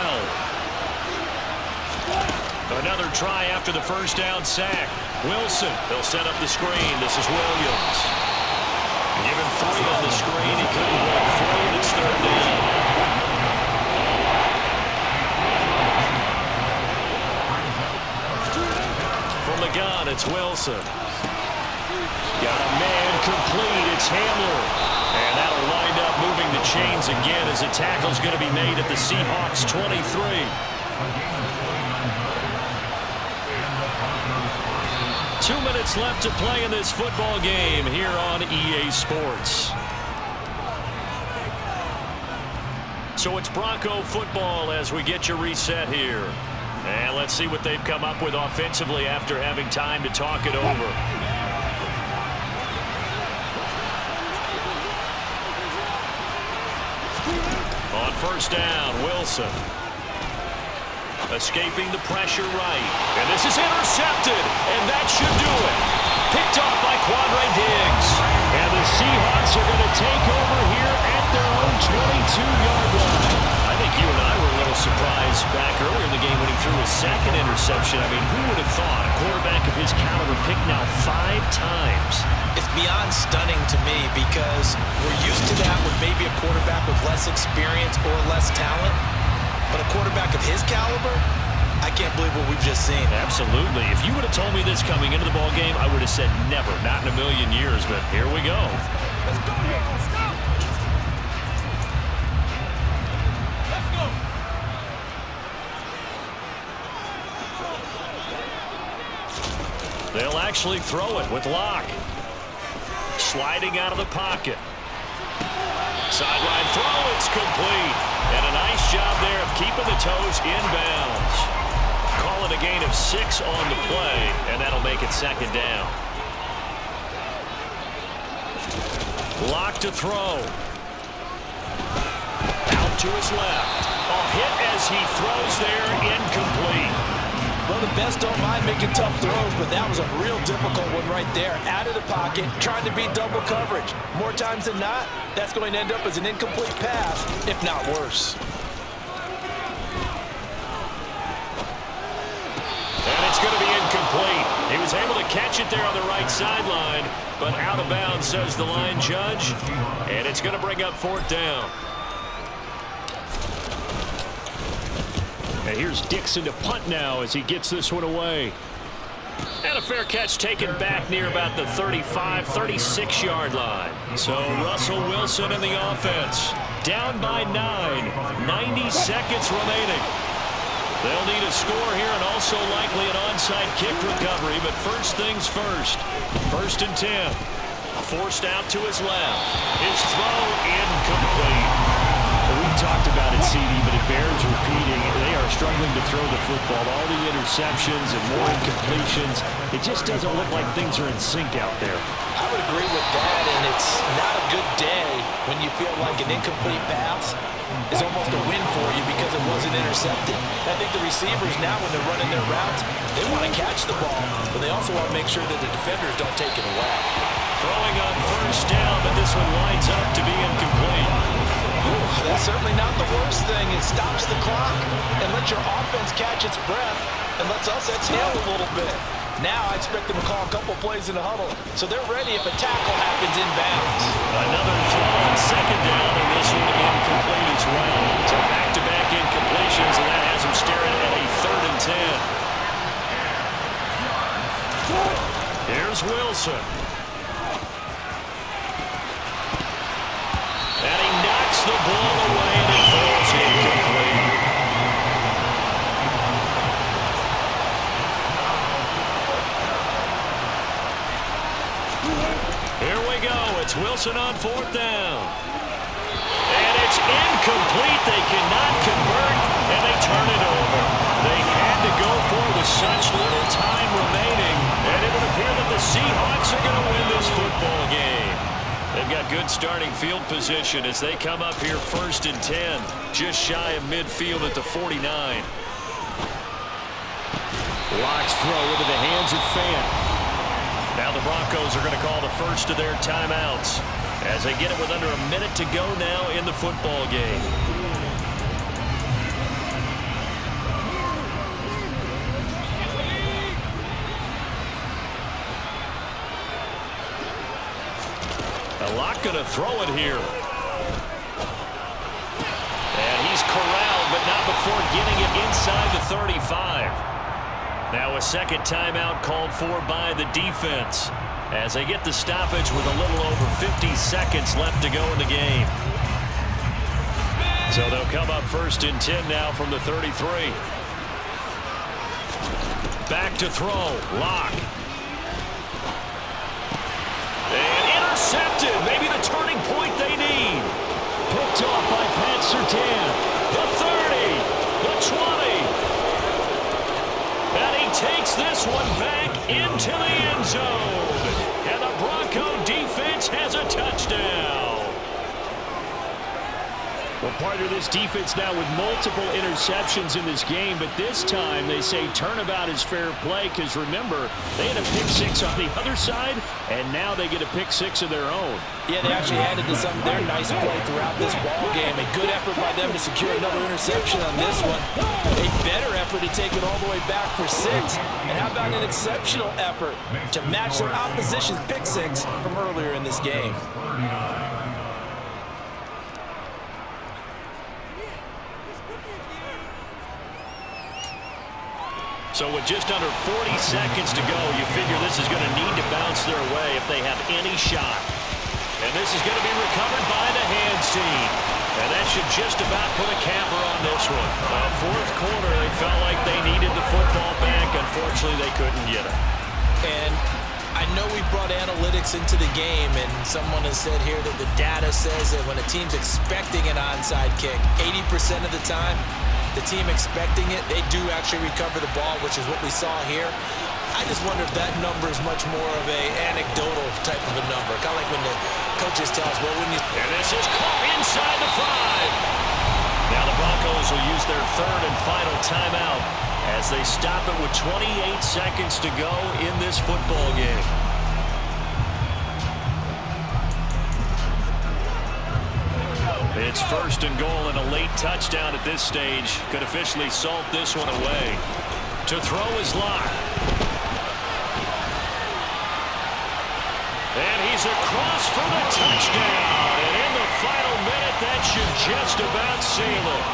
Speaker 2: Another try after the 1st down sack. Wilson, they'll set up the screen. This is Williams. Given 3 on the screen. He couldn't break free, and it's 3rd down. From the gun, it's Wilson. Got a man complete. It's Hamler. And that'll wind up moving the chains again as a tackle's going to be made at the Seahawks 23. 2 minutes left to play in this football game here on EA Sports. So it's Bronco football as we get your reset here. And let's see what they've come up with offensively after having time to talk it over. On 1st down, Wilson. Escaping the pressure right. And this is intercepted. And that should do it. Picked off by Quandre Diggs. And the Seahawks are going to take over here at their own 22-yard line. I think you and I were a little surprised back earlier in the game when he threw his 2nd interception. I mean, who would have thought a quarterback of his caliber picked now 5 times?
Speaker 4: It's beyond stunning to me because we're used to that with maybe a quarterback with less experience or less talent. But a quarterback of his caliber, I can't believe what we've just seen.
Speaker 2: Absolutely. If you would have told me this coming into the ball game, I would have said never, not in a million years. But here we go.
Speaker 6: Let's go, let's go. Let's go.
Speaker 2: They'll actually throw it with Locke. Sliding out of the pocket. Sideline throw, it's complete. And a nice job there of keeping the toes inbounds. Call it a gain of 6 on the play, and that'll make it 2nd down. Locke to throw. Out to his left. A hit as he throws there, incomplete.
Speaker 3: Well, the best don't mind making tough throws, but that was a real difficult one right there. Out of the pocket, trying to beat double coverage. More times than not, that's going to end up as an incomplete pass, if not worse.
Speaker 2: And it's going to be incomplete. He was able to catch it there on the right sideline, but out of bounds, says the line judge. And it's going to bring up 4th down. And here's Dixon to punt now as he gets this one away. And a fair catch taken back near about the 35, 36-yard line. So Russell Wilson and the offense down by 9, 90 seconds remaining. They'll need a score here and also likely an onside kick recovery, but first things first. 1st and 10. Forced out to his left. His throw incomplete. We've talked about it, CD, but it bears repeating. They are struggling to throw the football. All the interceptions and more incompletions. It just doesn't look like things are in sync out there.
Speaker 3: I would agree with that, and it's not a good day when you feel like an incomplete pass is almost a win for you because it wasn't intercepted. I think the receivers now, when they're running their routes, they want to catch the ball, but they also want to make sure that the defenders don't take it away.
Speaker 2: Throwing on first down, but this one lines up to be incomplete.
Speaker 3: That's certainly not the worst thing. It stops the clock and lets your offense catch its breath and lets us exhale a little bit. Now I expect them to call a couple plays in the huddle, so they're ready if a tackle happens inbounds.
Speaker 2: Another throw on second down, and this one incomplete as well. So back-to-back incompletions, and that has them staring at a 3rd and 10. Here's Wilson. And he knocks the ball away, and it falls incomplete. Here we go. It's Wilson on 4th down. And it's incomplete. They cannot convert, and they turn it over. They had to go for it with such little time remaining, and it would appear that the Seahawks are going to win this football game. They've got good starting field position as they come up here 1st and 10, just shy of midfield at the 49. Locks throw into the hands of Fant. Now the Broncos are going to call the first of their timeouts as they get it with under a minute to go now in the football game. Locke going to throw it here. And he's corralled, but not before getting it inside the 35. Now a second timeout called for by the defense as they get the stoppage with a little over 50 seconds left to go in the game. So they'll come up 1st and 10 now from the 33. Back to throw. Locke. And intercepted. Maybe the turning point they need. Picked off by Pat Surtain. The 30. The 20. And he takes this one back into the end zone. And the Bronco defense has a touchdown. Well, part of this defense now with multiple interceptions in this game, but this time they say turnabout is fair play because, remember, they had a pick 6 on the other side, and now they get a pick 6 of their own.
Speaker 3: Yeah, they actually added to some of their nice play throughout this ball game. A good effort by them to secure another interception on this one. A better effort to take it all the way back for 6. And how about an exceptional effort to match their opposition's pick 6 from earlier in this game?
Speaker 2: So with just under 40 seconds to go, you figure this is going to need to bounce their way if they have any shot. And this is going to be recovered by the hands team. And that should just about put a capper on this one. 4th quarter, they felt like they needed the football back. Unfortunately, they couldn't get it.
Speaker 4: And I know we brought analytics into the game, and someone has said here that the data says that when a team's expecting an onside kick, 80% of the time, the team expecting it, they do actually recover the ball, which is what we saw here. I just wonder if that number is much more of a anecdotal type of a number. Kind of like when the coaches tell us, well, when you...
Speaker 2: And this is caught inside the 5. Now the Broncos will use their 3rd and final timeout as they stop it with 28 seconds to go in this football game. It's 1st and goal, and a late touchdown at this stage could officially salt this one away. To throw is Locke. And he's across for the touchdown. And in the final minute, that should just about seal it.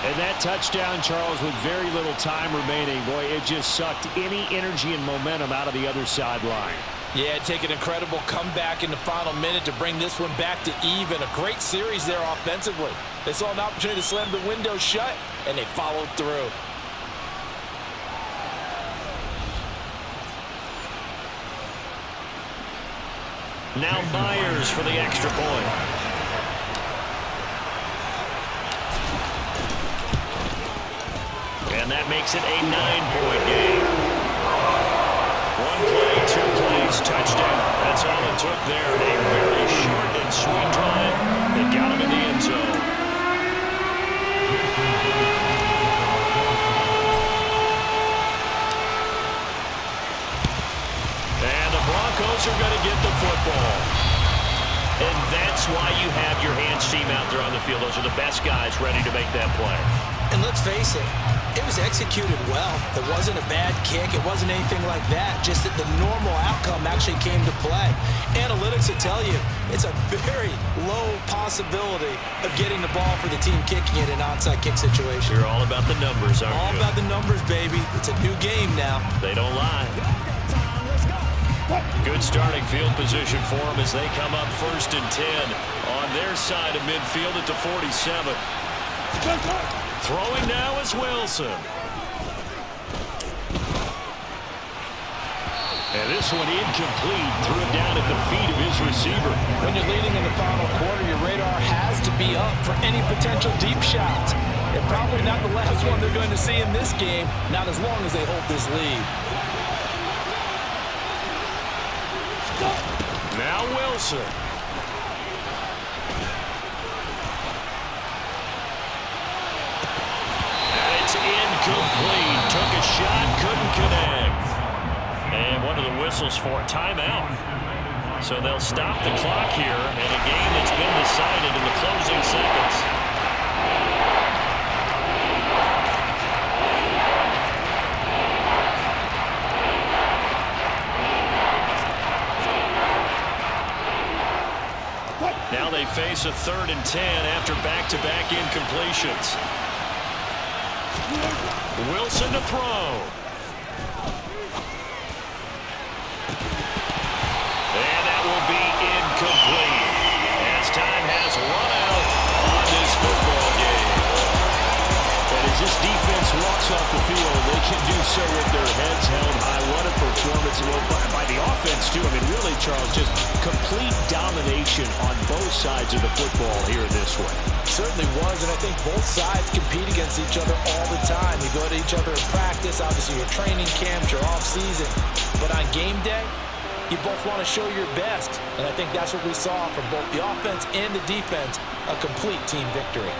Speaker 2: And that touchdown, Charles, with very little time remaining, boy, it just sucked any energy and momentum out of the other sideline.
Speaker 3: Yeah, take an incredible comeback in the final minute to bring this one back to even. A great series there offensively. They saw an opportunity to slam the window shut, and they followed through.
Speaker 2: Now Myers for the extra point. And that makes it a 9-point game. 1 play, 2 plays, touchdown. That's all it took there. A very short and sweet drive that got him in the end zone. And the Broncos are going to get the football. And that's why you have your hands team out there on the field. Those are the best guys ready to make that play.
Speaker 4: And let's face it, it was executed well. It wasn't a bad kick. It wasn't anything like that. Just that the normal outcome actually came to play. Analytics will tell you it's a very low possibility of getting the ball for the team kicking it in an onside kick situation.
Speaker 2: You're all about the numbers, aren't you?
Speaker 4: All about the numbers, baby. It's a new game now.
Speaker 2: They don't lie. Good starting field position for them as they come up 1st and 10 on their side of midfield at the 47. Throwing now is Wilson. And this one incomplete. Threw it down at the feet of his receiver.
Speaker 3: When you're leading in the final quarter, your radar has to be up for any potential deep shots. And probably not the last one they're going to see in this game, not as long as they hold this lead.
Speaker 2: Now Wilson. And it's incomplete. Took a shot, couldn't connect. And one of the whistles for a timeout. So they'll stop the clock here in a game that's been decided in the closing seconds. Now they face a 3rd and 10 after back-to-back incompletions. Wilson to throw. And that will be incomplete as time has run out on this football game. And as this defense walks off the field, they can do so with their heads held high. What a performance by the offense, too. I mean, really, Charles, just complete domination on both sides of the football here this one.
Speaker 3: Certainly was, and I think both sides compete against each other all the time. You go to each other in practice, obviously your training camps, your off-season. But on game day, you both want to show your best. And I think that's what we saw from both the offense and the defense, a complete team victory.